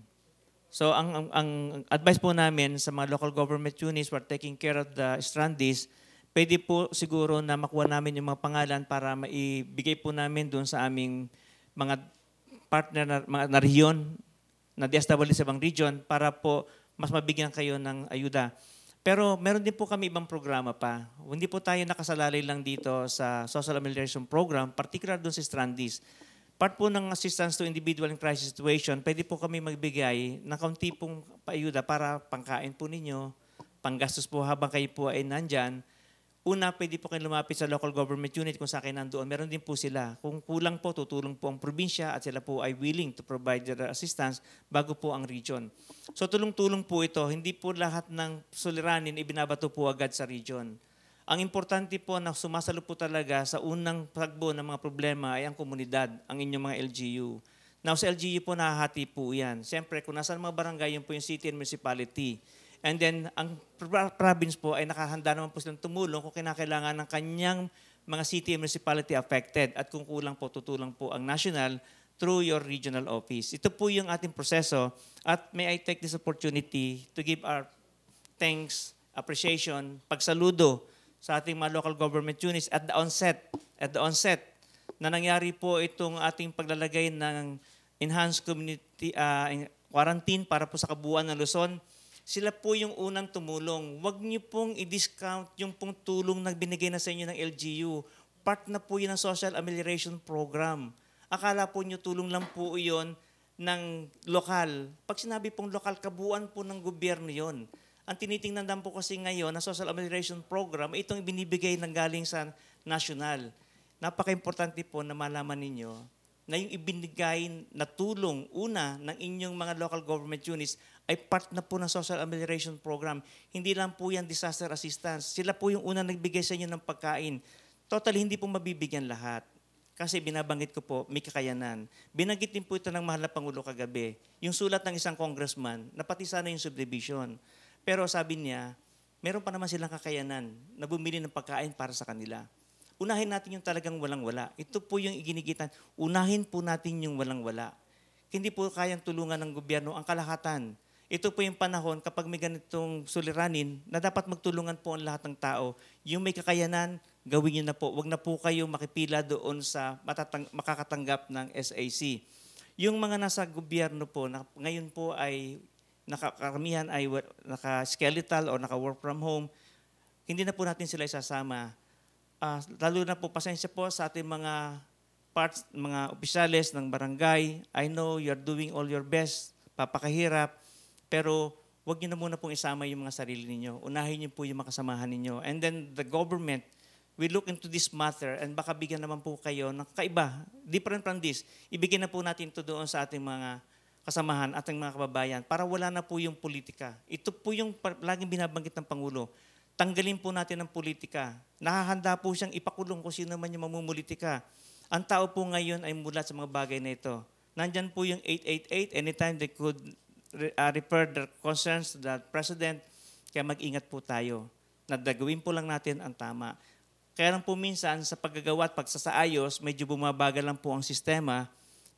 So ang advice po namin sa mga local government units who are taking care of the strandees, pwede po siguro na makuha namin yung mga pangalan para maibigay po namin doon sa aming mga partner na rehiyon, na DSWD sa ibang region, para po mas mabigyan kayo ng ayuda. Pero meron din po kami ibang programa pa. Hindi po tayo nakasalalay lang dito sa Social Amelioration Program, particular doon sa strandees. Part po ng assistance to individual in crisis situation, pwede po kami magbigay ng kaunti pong paayuda para pangkain po ninyo, panggastos po habang kayo po ay nandyan. Una, pwede po kayo lumapit sa local government unit kung sa akin nandoon. Meron din po sila. Kung kulang po, tutulong po ang probinsya at sila po ay willing to provide their assistance bago po ang region. So tulong-tulong po ito. Hindi po lahat ng suliranin ibinabato po agad sa region. Ang importante po na sumasalo po talaga sa unang pagbo ng mga problema ay ang komunidad, ang inyong mga LGU. Now sa LGU po nahahati po yan. Siyempre kung nasaan mga barangay, yun po yung city and municipality. And then ang province po ay nakahanda naman po silang tumulong kung kinakailangan ng kanyang mga city and municipality affected. At kung kulang po, tutulong po ang national through your regional office. Ito po yung ating proseso. At may I take this opportunity to give our thanks, appreciation, pagsaludo sa ating mga local government units at the onset na nangyari po itong ating paglalagay ng enhanced community quarantine para po sa kabuuan ng Luzon. Sila po yung unang tumulong. Huwag niyo pong i-discount yung pong tulong na binigay na sa inyo ng LGU. Part na po yun ng Social Amelioration Program. Akala po niyo tulong lang po yun ng lokal. Pag sinabi pong lokal, kabuuan po ng gobyerno yun. Ang tinitingnan lang po kasi ngayon na Social Amelioration Program, itong ibinibigay ng galing sa national. Napaka-importante po na malaman ninyo na yung ibinigay na tulong una ng inyong mga local government units ay part na po ng Social Amelioration Program. Hindi lang po yan disaster assistance. Sila po yung unang nagbigay sa inyo ng pagkain. Totally, hindi po mabibigyan lahat. Kasi binabanggit ko po, may kakayanan. Binanggit din po ito ng mahal na Pangulo kagabi. Yung sulat ng isang congressman na pati sana yung subdivision. Pero sabi niya, meron pa naman silang kakayanan na bumili ng pagkain para sa kanila. Unahin natin yung talagang walang-wala. Ito po yung iginigitan. Unahin po natin yung walang-wala. Hindi po kayang tulungan ng gobyerno ang kalahatan. Ito po yung panahon kapag may ganitong suliranin na dapat magtulungan po ang lahat ng tao. Yung may kakayanan, gawin niyo na po. Huwag na po kayo makipila doon sa makakatanggap ng SAC. Yung mga nasa gobyerno po, na ngayon po ay karamihan ay naka-skeletal o naka-work from home, hindi na po natin sila isasama. Lalo na po, pasensya po sa ating mga parts, mga opisyales ng barangay. I know you're doing all your best, papakahirap, pero huwag niyo na muna pong isama yung mga sarili ninyo. Unahin niyo po yung makasamahan ninyo. And then the government will look into this matter and baka bigyan naman po kayo ng kaiba, different from this. Ibigyan na po natin ito doon sa ating mga kasamahan, ating mga kababayan, para wala na po yung politika. Ito po yung laging binabanggit ng Pangulo. Tanggalin po natin ang politika. Nakahanda po siyang ipakulong kung sino man yung mamumulitika. Ang tao po ngayon ay mulat sa mga bagay na ito. Nandyan po yung 888, anytime they could refer their concerns to the President, kaya mag-ingat po tayo. Nadagawin po lang natin ang tama. Kaya lang po minsan sa paggagawa at pagsasaayos, medyo bumabagal lang po ang sistema,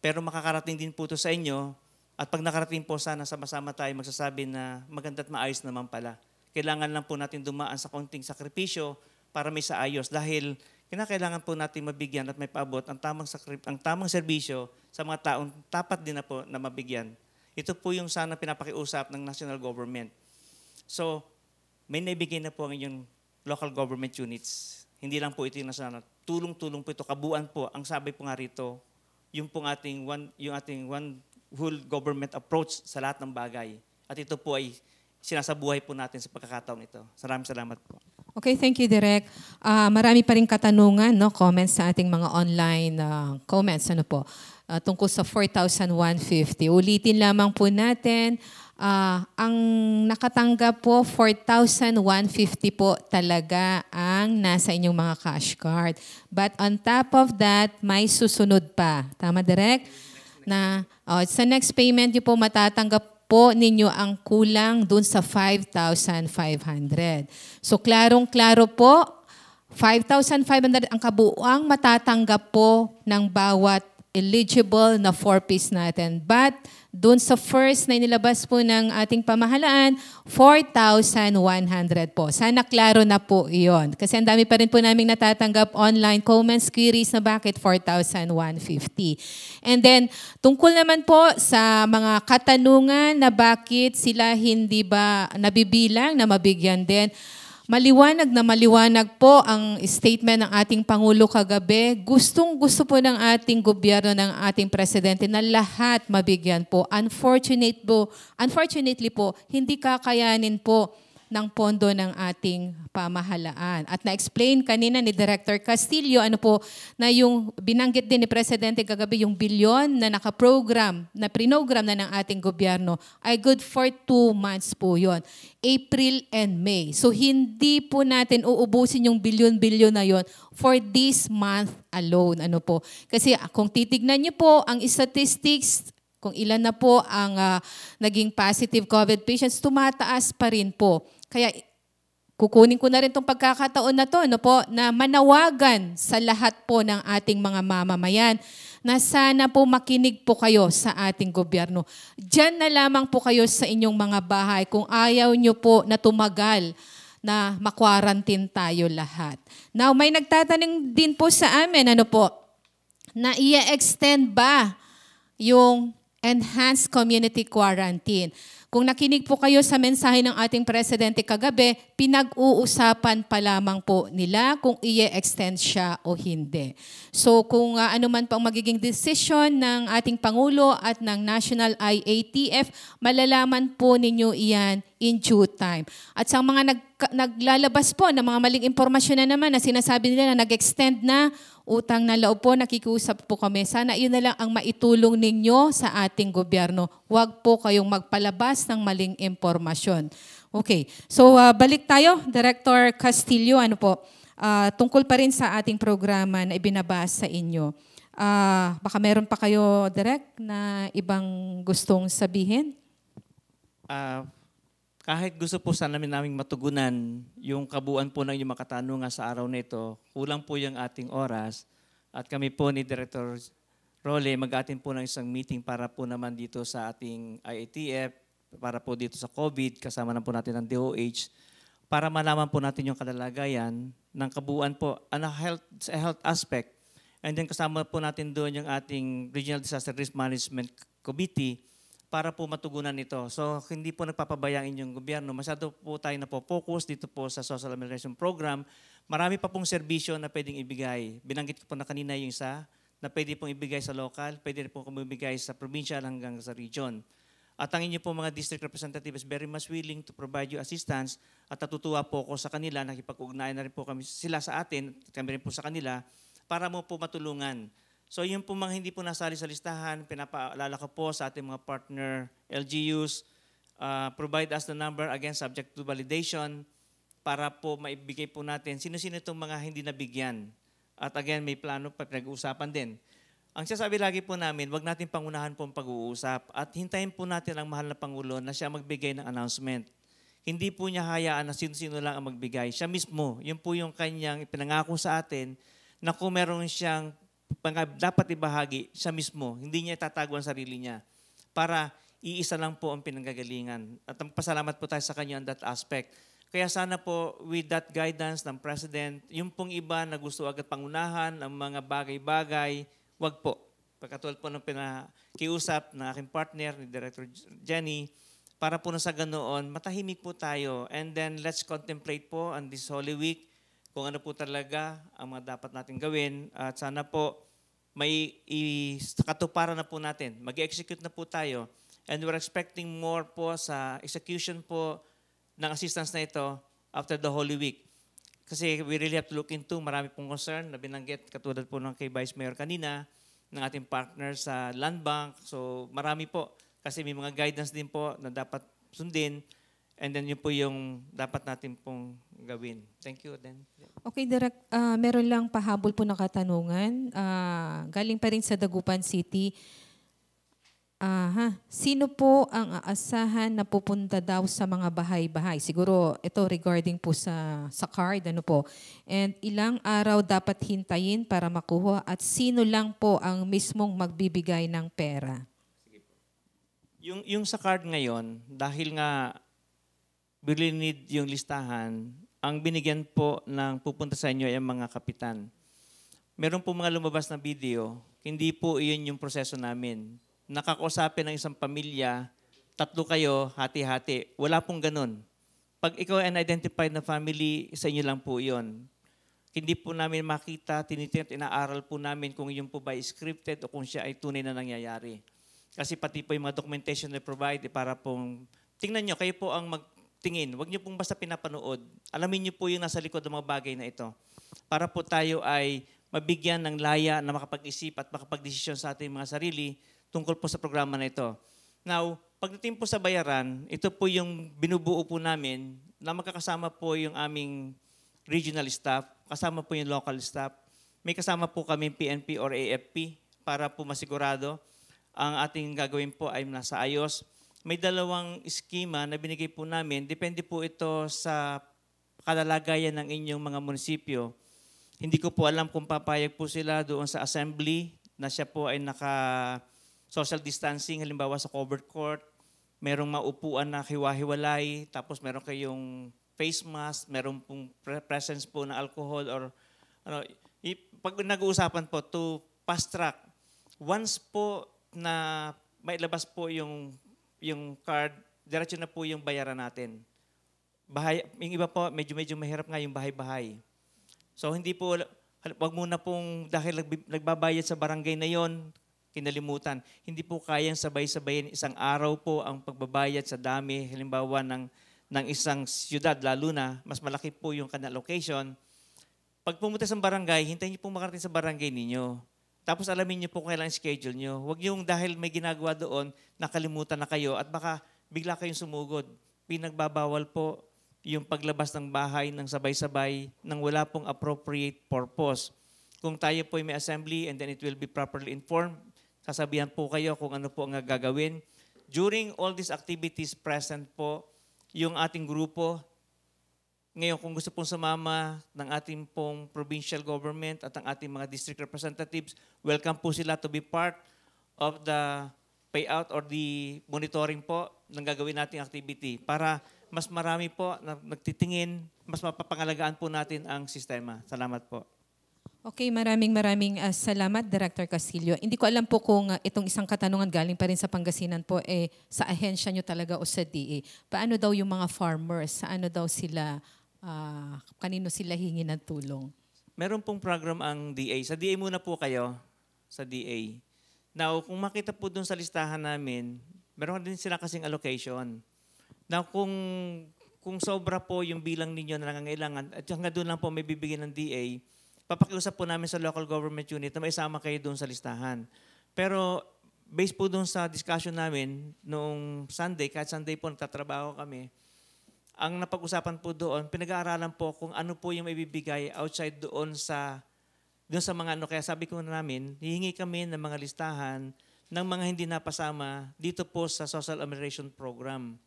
pero makakarating din po ito sa inyo. At pag nakarating po, sana sama-sama tayo magsasabi na maganda at maayos naman pala. Kailangan lang po natin dumaan sa konting sakripisyo para may saayos. Dahil kinakailangan po natin mabigyan at may paabot ang tamang serbisyo sa mga taong tapat din na po na mabigyan. Ito po yung sana pinapakiusap ng national government. So, may naibigay na po ang inyong local government units. Hindi lang po ito yung national. Tulong-tulong po ito, kabuuan po. Ang sabi po nga rito, yung ating one whole government approach sa lahat ng bagay. At ito po ay sinasabuhay po natin sa pagkakataong ito. Salamat po. Okay, thank you, Direk. Marami pa rin katanungan, no, comments sa ating mga online comments, tungkol sa 4,150. Ulitin lamang po natin, ang nakatanggap po, 4,150 po talaga ang nasa inyong mga cash card. But on top of that, may susunod pa. Tama, Direk? Sa next payment niyo po matatanggap po ninyo ang kulang dun sa 5,500. So klarong-klaro po, 5,500 ang kabuuang matatanggap po ng bawat eligible na 4-piece natin. But Doon sa first na inilabas po ng ating pamahalaan, 4,100 po. Sana klaro na po iyon. Kasi ang dami pa rin po naming natatanggap online comments, queries na bakit 4,150. And then, tungkol naman po sa mga katanungan na bakit sila hindi ba nabibilang na mabigyan din. Maliwanag na maliwanag po ang statement ng ating Pangulo kagabi. Gustong-gusto po ng ating gobyerno, ng ating presidente na lahat mabigyan po. Unfortunately po, hindi kakayanin po ng pondo ng ating pamahalaan. At na-explain kanina ni Director Castillo, na yung binanggit din ni Presidente kagabi, yung bilyon na nakaprogram, na prinogram na ng ating gobyerno, ay good for 2 months po yon, April and May. So hindi po natin uubusin yung bilyon-bilyon na yon for this month alone. Kasi kung titignan niyo po ang statistics, kung ilan na po ang naging positive COVID patients, tumataas pa rin po. Kaya kukunin ko na rin itong pagkakataon na to, na manawagan sa lahat po ng ating mga mamamayan na sana po makinig po kayo sa ating gobyerno. Diyan na lamang po kayo sa inyong mga bahay kung ayaw nyo po na tumagal na makwarantin tayo lahat. Now, may nagtatanong din po sa amin, na i-extend ba yung enhanced community quarantine? Kung nakinig po kayo sa mensahe ng ating Presidente kagabi, pinag-uusapan pa lamang po nila kung i-extend siya o hindi. So kung ano man pang magiging desisyon ng ating Pangulo at ng National IATF, malalaman po ninyo iyan in due time. At sa mga naglalabas po ng mga maling impormasyon na naman na sinasabi nila na nag-extend na, utang na loob po, nakikiusap po kami. Sana yun na lang ang maitulong ninyo sa ating gobyerno. Huwag po kayong magpalabas ng maling impormasyon. Okay, so balik tayo, Director Castillo, tungkol pa rin sa ating programa na ibinabasa sa inyo. Baka meron pa kayo, Direk, na ibang gustong sabihin? Kahit gusto po sana naming matugunan yung kabuuan po ng inyong mga katanungan sa araw na ito, kulang po yung ating oras at kami po ni Director Role mag-atin po ng isang meeting para po naman dito sa ating IATF, para po dito sa COVID, kasama na po natin ang DOH, para malaman po natin yung kalalagayan ng kabuuan po sa health aspect. And then kasama po natin doon yung ating Regional Disaster Risk Management Committee para po matugunan ito. So, hindi po nagpapabayaan yung gobyerno. Masyado po tayo na po focus dito po sa Social Amelioration Program. Marami pa pong serbisyo na pwedeng ibigay. Binanggit ko po na kanina yung isa, na pwede pong ibigay sa local, pwede po ibigay sa provincial hanggang sa region. At ang inyo po mga district representative is very much willing to provide you assistance at natutuwa po ako sa kanila, nakipag-ugnayan na rin po kami sila sa atin, kami rin po sa kanila, para mo po matulungan. So yung po mga hindi po nasali sa listahan, pinapaalala ko po sa ating mga partner LGUs, provide us the number, again subject to validation, para po maibigay po natin sino-sino itong mga hindi nabigyan. At again, may plano pa, pinag-uusapan din. Ang sasabi lagi po namin, wag natin pangunahan po ang pag-uusap at hintayin po natin ang mahal na Pangulo na siya magbigay ng announcement. Hindi po niya hayaan na sino-sino lang ang magbigay. Siya mismo, yun po yung kanyang ipinangako sa atin na kung meron siyang dapat ibahagi, siya mismo, hindi niya itatago ang sarili niya para iisa lang po ang pinanggagalingan. At pasalamat po tayo sa kanya on that aspect. Kaya sana po with that guidance ng President, yung pong iba na gusto agad pangunahan ang mga bagay-bagay, wag po. Pagkatulad po ng pinakiusap ng aking partner, ni Director Jenny, para po na sa ganoon, matahimik po tayo. And then let's contemplate po on this Holy Week kung ano po talaga ang mga dapat natin gawin. At sana po may katuparan na po natin. Mag-execute na po tayo. And we're expecting more po sa execution po ng assistance na ito after the Holy Week. Kasi we really have to look into, marami pong concern na binanggit, katulad po ng kay Vice Mayor kanina, ng ating partner sa Land Bank. So marami po, kasi may mga guidance din po na dapat sundin. And then yun po yung dapat natin pong gawin. Thank you, then. Okay, Direk, meron lang pahabol po na katanungan. Galing pa rin sa Dagupan City. Sino po ang aasahan na pupunta daw sa mga bahay-bahay? Siguro ito regarding po sa card, And ilang araw dapat hintayin para makuha at sino lang po ang mismong magbibigay ng pera? Yung sa card ngayon, dahil nga really need yung listahan, ang binigyan po ng pupunta sa inyo ay ang mga kapitan. Meron po mga lumabas na video, hindi po iyon yung proseso namin. Nakakausapin ng isang pamilya, 3 kayo, hati-hati. Wala pong ganun. Pag ikaw ay unidentified na family, sa inyo lang po iyon. Hindi po namin makita, inaaral po namin kung yun po ba scripted o kung siya ay tunay na nangyayari. Kasi pati po yung mga documentation na provide para pong, tingnan nyo, kayo po ang magtingin. Huwag nyo pong basta pinapanood. Alamin nyo po yung nasa likod ng mga bagay na ito. Para po tayo ay mabigyan ng laya na makapag-isip at makapag-desisyon sa ating mga sarili tungkol po sa programa na ito. Now, pagdating po sa bayaran, ito po yung binubuo po namin na magkakasama po yung aming regional staff, kasama po yung local staff. May kasama po kami PNP or AFP para po masigurado ang ating gagawin po ay nasa ayos. May 2 eskema na binigay po namin. Depende po ito sa kalalagayan ng inyong mga munisipyo. Hindi ko po alam kung papayag po sila doon sa assembly na siya po ay naka-social distancing, halimbawa sa covered court. Merong maupuan na hiwa-hiwalay, tapos meron kayong face mask, meron pong presence po ng alcohol or ano. Pag nag-uusapan po to fast track, once po na may labas po yung card, diretso na po yung bayaran natin. Yung iba po, medyo mahirap nga yung bahay-bahay. So hindi po, wag muna pong, dahil nagbabayad sa barangay na yon, kinalimutan. Hindi po kayang sabay-sabayin isang araw po ang pagbabayad sa dami, halimbawa ng isang siyudad, lalo na, mas malaki po yung kanilang location. Pag pumunta sa barangay, hintayin niyo po makarating sa barangay ninyo. Tapos alamin niyo po kung kailan schedule niyo. Huwag yung dahil may ginagawa doon, nakalimutan na kayo at baka bigla kayong sumugod. Pinagbabawal po yung paglabas ng bahay ng sabay-sabay nang wala pong appropriate purpose. Kung tayo po may assembly and then it will be properly informed, sasabihan po kayo kung ano po ang gagawin. During all these activities present po, yung ating grupo, ngayon, kung gusto pong sumama ng ating pong provincial government at ang ating mga district representatives, welcome po sila to be part of the payout or the monitoring po ng gagawin nating activity para mas marami po na nagtitingin, mas mapapangalagaan po natin ang sistema. Salamat po. Okay, maraming salamat, Director Castillo. Hindi ko alam po kung itong isang katanungan galing pa rin sa Pangasinan po, sa ahensya nyo talaga o sa DA. Paano daw yung mga farmers? Ano daw sila, kanino sila hingi ng tulong? Meron pong program ang DA. Sa DA muna po kayo, sa DA. Now, kung makita po dun sa listahan namin, meron din sila kasing allocation. Now, kung sobra po yung bilang ninyo na nangangailangan, at hanggang doon lang po may bibigyan ng DA, papakiusap po namin sa local government unit na maisama kayo doon sa listahan. Pero based po doon sa discussion namin noong Sunday, kahit Sunday po nagtatrabaho kami, ang napag-usapan po doon, pinag-aaralan po kung ano po yung maibibigay outside doon sa mga ano. Kaya sabi ko namin, hihingi kami ng mga listahan ng mga hindi napasama dito po sa Social Amelioration Program.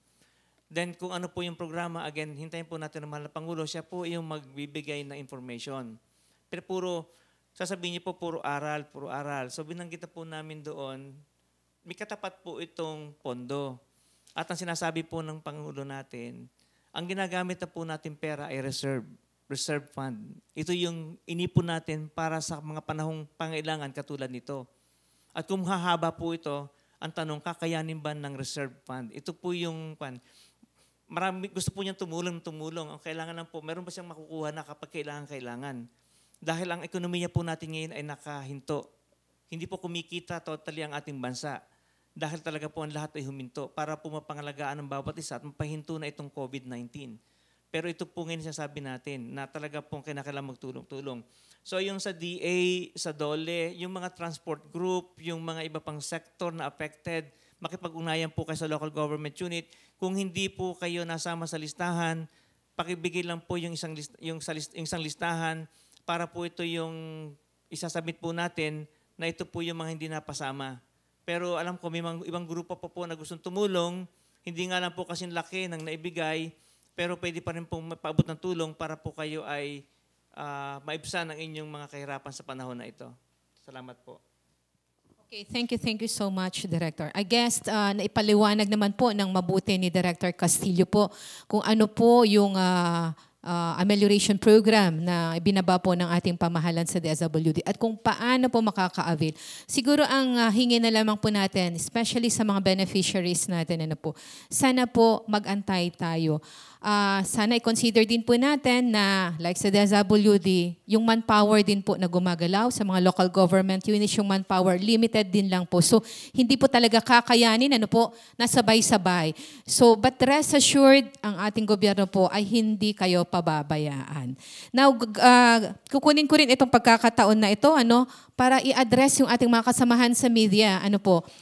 Then kung ano po yung programa, again, hintayin po natin ng mahal na Pangulo, siya po yung magbibigay ng information. Pero sasabihin niyo po, puro aral. So binanggit po namin doon, may katapat po itong pondo. At ang sinasabi po ng Pangulo natin, ang ginagamit na po natin pera ay reserve fund. Ito yung inipon natin para sa mga panahong pangailangan katulad nito. At kung hahaba po ito, ang tanong, kakayanin ba ng reserve fund? Ito po yung marami gusto po niyang tumulong. Ang kailangan lang po, meron ba siyang makukuha na kapag kailangan? Dahil ang ekonomiya po natin ngayon ay nakahinto. Hindi po kumikita totally ang ating bansa. Dahil talaga po ang lahat ay huminto para po mapangalagaan ng bawat isa at mapahinto na itong COVID-19. Pero ito po ngayon sinasabi natin na talaga pong kinakailangan magtulong-tulong. So yung sa DA, sa DOLE, yung mga transport group, yung mga iba pang sector na affected, makipag-ugnayan po kayo sa local government unit. Kung hindi po kayo nasama sa listahan, pakibigay lang po yung isang listahan para po ito yung isasubmit po natin na ito po yung mga hindi napasama. Pero alam ko may mga ibang grupo pa po na gustong tumulong, hindi nga lang po kasing laki ng naibigay, pero pwede pa rin pong mapaabot ng tulong para po kayo ay maibsan ang inyong mga kahirapan sa panahon na ito. Salamat po. Okay, thank you so much, Director. I guess naipaliwanag naman po ng mabuti ni Director Castillo po kung ano po yung amelioration program na ibinaba po ng ating pamahalan sa DSWD at kung paano po makaka-avail. Siguro ang hingi na lamang po natin, especially sa mga beneficiaries natin, sana po mag-antay tayo. Sana i-consider din po natin na like sa DSWD, yung manpower din po na gumagalaw sa mga local government units, yung manpower limited din lang po. So hindi po talaga kakayanin nasabay-sabay. So but rest assured, ang ating gobyerno po ay hindi kayo pababayaan. Now, kukunin ko rin itong pagkakataon na ito para i-address yung ating mga kasamahan sa media.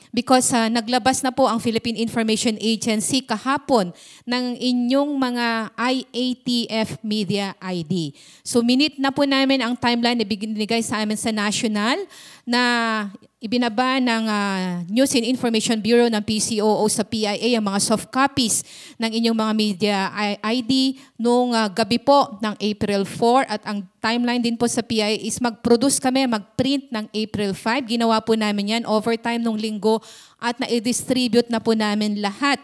Because naglabas na po ang Philippine Information Agency kahapon ng inyong mga IATF Media ID. So minute na po namin ang timeline na binigay sa amin sa national na ibinaba ng News and Information Bureau ng PCOO sa PIA ang mga soft copies ng inyong mga media ID noong gabi po ng April 4 at ang timeline din po sa PIA is mag-produce kami, mag-print ng April 5. Ginawa po namin yan overtime nung linggo at na-distribute na po namin lahat.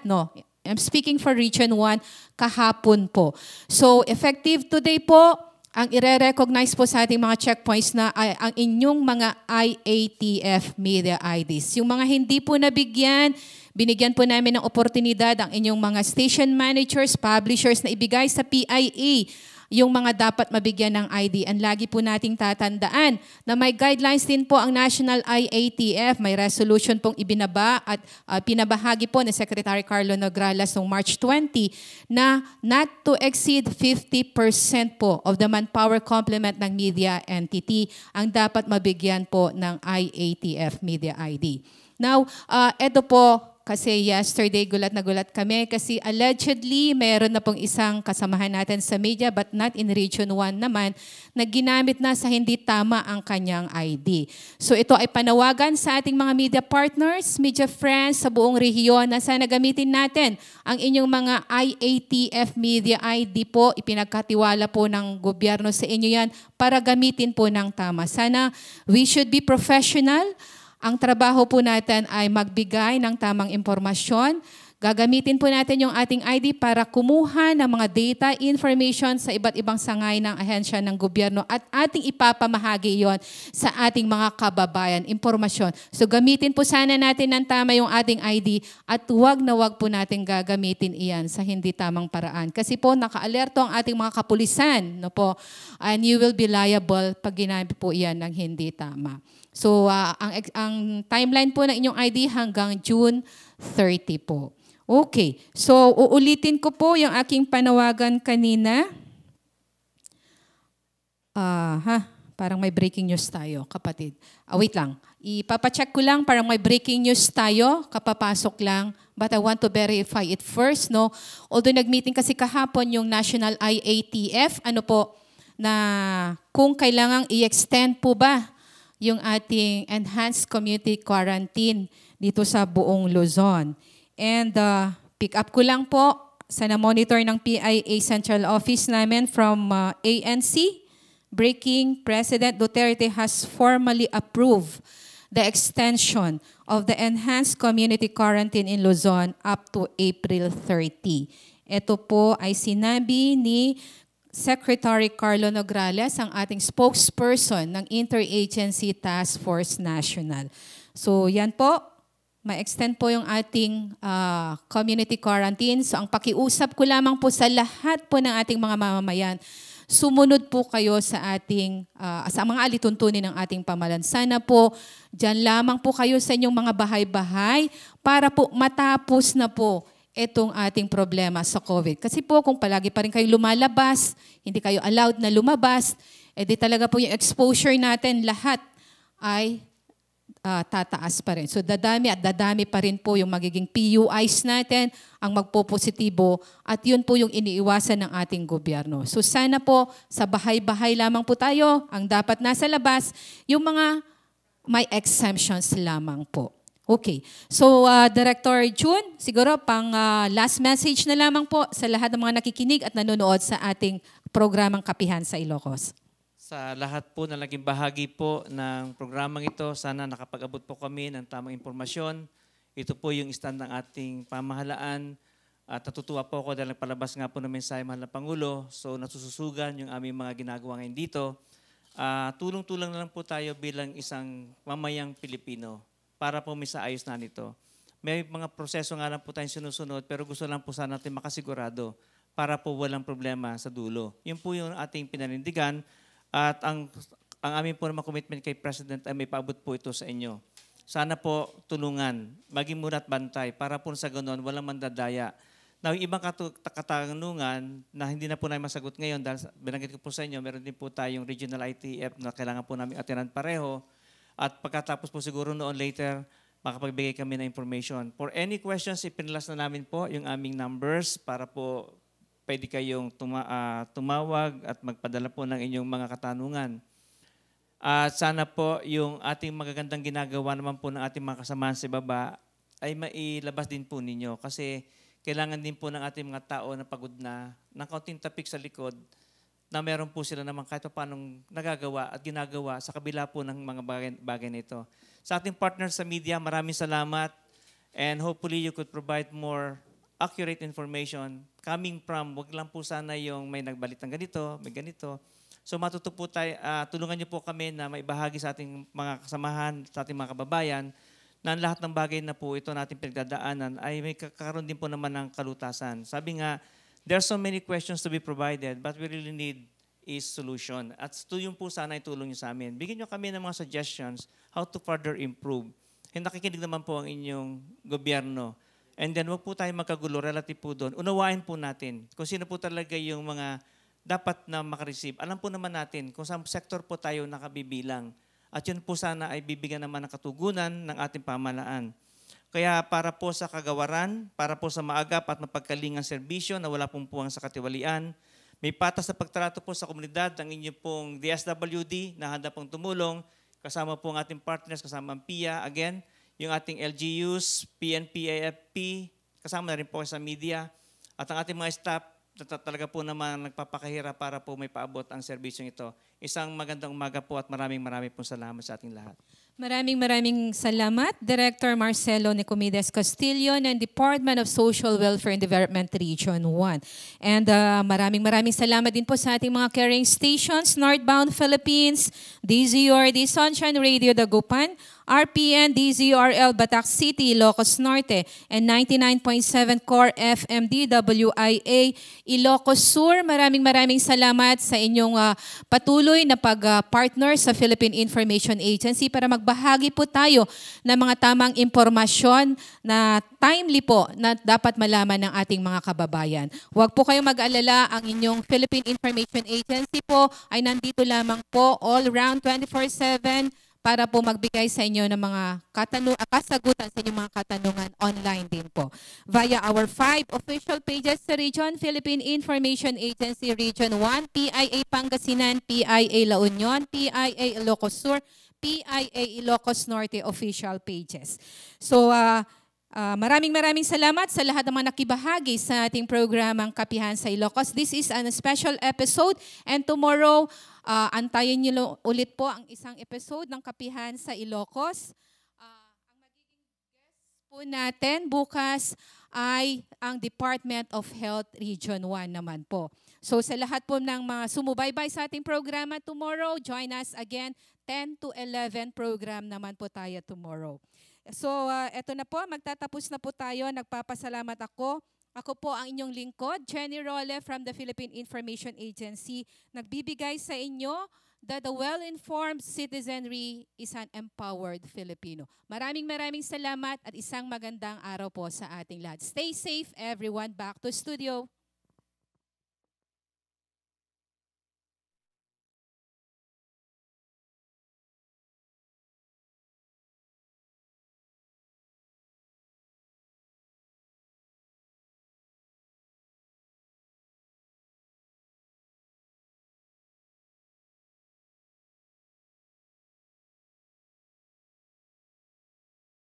I'm speaking for Region 1 kahapon po. So effective today po, ang ire-recognize po sa ating mga checkpoints na ay ang inyong mga IATF media IDs. Yung mga hindi po nabigyan, binigyan po namin ng oportunidad ang inyong mga station managers, publishers na ibigay sa PIA yung mga dapat mabigyan ng ID. Ang lagi po nating tatandaan na may guidelines din po ang National IATF. May resolution pong ibinaba at pinabahagi po ni Secretary Carlo Nograles noong March 20 na not to exceed 50% po of the manpower complement ng media entity ang dapat mabigyan po ng IATF media ID. Now, ito po, kasi yesterday gulat na gulat kami kasi allegedly meron na pong isang kasamahan natin sa media but not in Region 1 naman na ginamit na sa hindi tama ang kanyang ID. So ito ay panawagan sa ating mga media partners, media friends sa buong rehiyon na sana gamitin natin ang inyong mga IATF media ID po. Ipinagkatiwala po ng gobyerno sa inyo yan para gamitin po ng tama. Sana we should be professional. Ang trabaho po natin ay magbigay ng tamang impormasyon. Gagamitin po natin yung ating ID para kumuha ng mga data, information sa iba't ibang sangay ng ahensya ng gobyerno at ating ipapamahagi yon sa ating mga kababayan, impormasyon. So gamitin po sana natin ng tama yung ating ID at huwag na huwag po natin gagamitin iyan sa hindi tamang paraan. Kasi po naka-alerto ang ating mga kapulisan, and you will be liable pag ginamit po iyan ng hindi tama. So ang timeline po ng inyong ID hanggang June 30 po. Okay, so uulitin ko po yung aking panawagan kanina. Parang may breaking news tayo, kapatid. Wait lang, ipapacheck ko lang, parang may breaking news tayo, kapapasok lang. But I want to verify it first, Although nag-meeting kasi kahapon yung National IATF, na kung kailangang i-extend po ba yung ating enhanced community quarantine dito sa buong Luzon. And pick up ko lang po sa na-monitor ng PIA Central Office namin from ANC. Breaking, President Duterte has formally approved the extension of the enhanced community quarantine in Luzon up to April 30. Ito po ay sinabi ni Secretary Carlo Nograles, ang ating spokesperson ng Interagency Task Force National. So yan po, ma-extend po yung ating community quarantine. So ang pakiusap ko lamang po sa lahat po ng ating mga mamamayan, sumunod po kayo sa ating sa mga alituntunin ng ating pamahalaan. Sana po dyan lamang po kayo sa inyong mga bahay-bahay para po matapos na po itong ating problema sa COVID. Kasi po kung palagi pa rin kayo lumalabas, hindi kayo allowed na lumabas, edi talaga po yung exposure natin lahat ay tataas pa rin. So dadami at dadami pa rin po yung magiging PUIs natin, ang magpopositibo at yun po yung iniiwasan ng ating gobyerno. So sana po sa bahay-bahay lamang po tayo, ang dapat nasa labas, yung mga may exemptions lamang po. Okay. So, Director June, siguro pang last message na lamang po sa lahat ng mga nakikinig at nanonood sa ating programang Kapihan sa Ilocos. sa lahat po na naging bahagi po ng programang ito. Sana nakapag-abot po kami ng tamang impormasyon. Ito po yung stand ng ating pamahalaan. At natutuwa po ako dahil nagpalabas nga po ng mensahe mahal na Pangulo. So nasususugan yung aming mga ginagawa ngayon dito. Tulong-tulong na lang po tayo bilang isang mamayang Pilipino para po may saayos na nito. May mga proseso nga lang po tayong sinusunod pero gusto lang po sana natin makasigurado para po walang problema sa dulo. Yun po yung ating pinanindigan at ang aming po naman commitment kay President ay may paabot po ito sa inyo. Sana po tulungan, maging muna at bantay para po sa ganoon walang mandadaya. Now, yung ibang katanungan na hindi na po namin masagot ngayon dahil binanggit ko po sa inyo, meron din po tayong regional ITF na kailangan po namin atinan pareho. At pagkatapos po siguro noon later, makapagbigay kami ng information. For any questions, ipinilas na namin po yung aming numbers para po pwede kayong tumawag at magpadala po ng inyong mga katanungan. At sana po yung ating magagandang ginagawa naman po ng ating mga kasamahan sa baba ay mailabas din po ninyo kasi kailangan din po ng ating mga tao na pagod na ng kaunting tapik sa likod na meron po sila naman kahit paano nagagawa at ginagawa sa kabila po ng mga bagay na ito. Sa ating partners sa media, maraming salamat and hopefully you could provide more accurate information coming from, wag lang po sana yung may nagbalit ng ganito, may ganito. So matuto po tayo, tulungan niyo po kami na maibahagi sa ating mga kasamahan, sa ating mga kababayan, na lahat ng bagay na po ito natin pinagdadaanan ay may kakaroon din po naman ng kalutasan. Sabi nga, there are so many questions to be provided but we really need is solution. At ito yung po sana itulong niyo sa amin. Bigyan niyo kami ng mga suggestions how to further improve. And nakikinig naman po ang inyong gobyerno. And then wag po tayo magkagulo relative po doon. Unawain po natin kung sino po talaga yung mga dapat na makareceive. Alam po naman natin kung saan sector po tayo nakabibilang. At yun po sana ay bibigyan naman ng katugunan ng ating pamahalaan. Kaya para po sa kagawaran, para po sa maagap at mapagkalingang serbisyo na wala pong puwang sa katiwalian, may patas na pagtrato po sa komunidad ng inyo pong DSWD na handa pong tumulong, kasama po ang ating partners, kasama ang PIA, again, yung ating LGUs, PNP, AFP, kasama na rin po sa media, at ang ating mga staff, talaga po naman nagpapakahirap para po may paabot ang serbisyong ito. Isang magandang umaga po at maraming po salamat sa ating lahat. Maraming salamat, Director Marcelo Nicomedes Castillo ng Department of Social Welfare and Development Region 1. And maraming salamat din po sa ating mga carrying stations, Northbound Philippines, DZRD Sunshine Radio Dagupan, RPN, DZRL Batac City, Ilocos Norte, and 99.7 Core FM DWIA, Ilocos Sur. Maraming salamat sa inyong patuloy na pag-partner sa Philippine Information Agency para magbahagi po tayo ng mga tamang impormasyon na timely po na dapat malaman ng ating mga kababayan. Huwag po kayong mag-alala, ang inyong Philippine Information Agency po ay nandito lamang po all around 24/7 para po magbigay sa inyo ng mga kasagutan sa inyong mga katanungan online din po. Via our 5 official pages sa region, Philippine Information Agency Region 1, PIA Pangasinan, PIA La Union, PIA Ilocos Sur, PIA Ilocos Norte official pages. So, maraming salamat sa lahat ng mga nakibahagi sa ating programang Kapihan sa Ilocos. This is a special episode and tomorrow, antayin niyo ulit po ang isang episode ng Kapihan sa Ilocos. Ang magiging guest po natin bukas ay ang Department of Health Region 1 naman po. So sa lahat po ng mga sumubaybay sa ating programa tomorrow, join us again, 10 to 11 program naman po tayo tomorrow. So, eto na po, magtatapos na po tayo. Nagpapasalamat ako. Ako po ang inyong lingkod, Jenny Role from the Philippine Information Agency. Nagbibigay sa inyo that a well-informed citizenry is an empowered Filipino. Maraming salamat at isang magandang araw po sa ating lahat. Stay safe, everyone. Back to studio.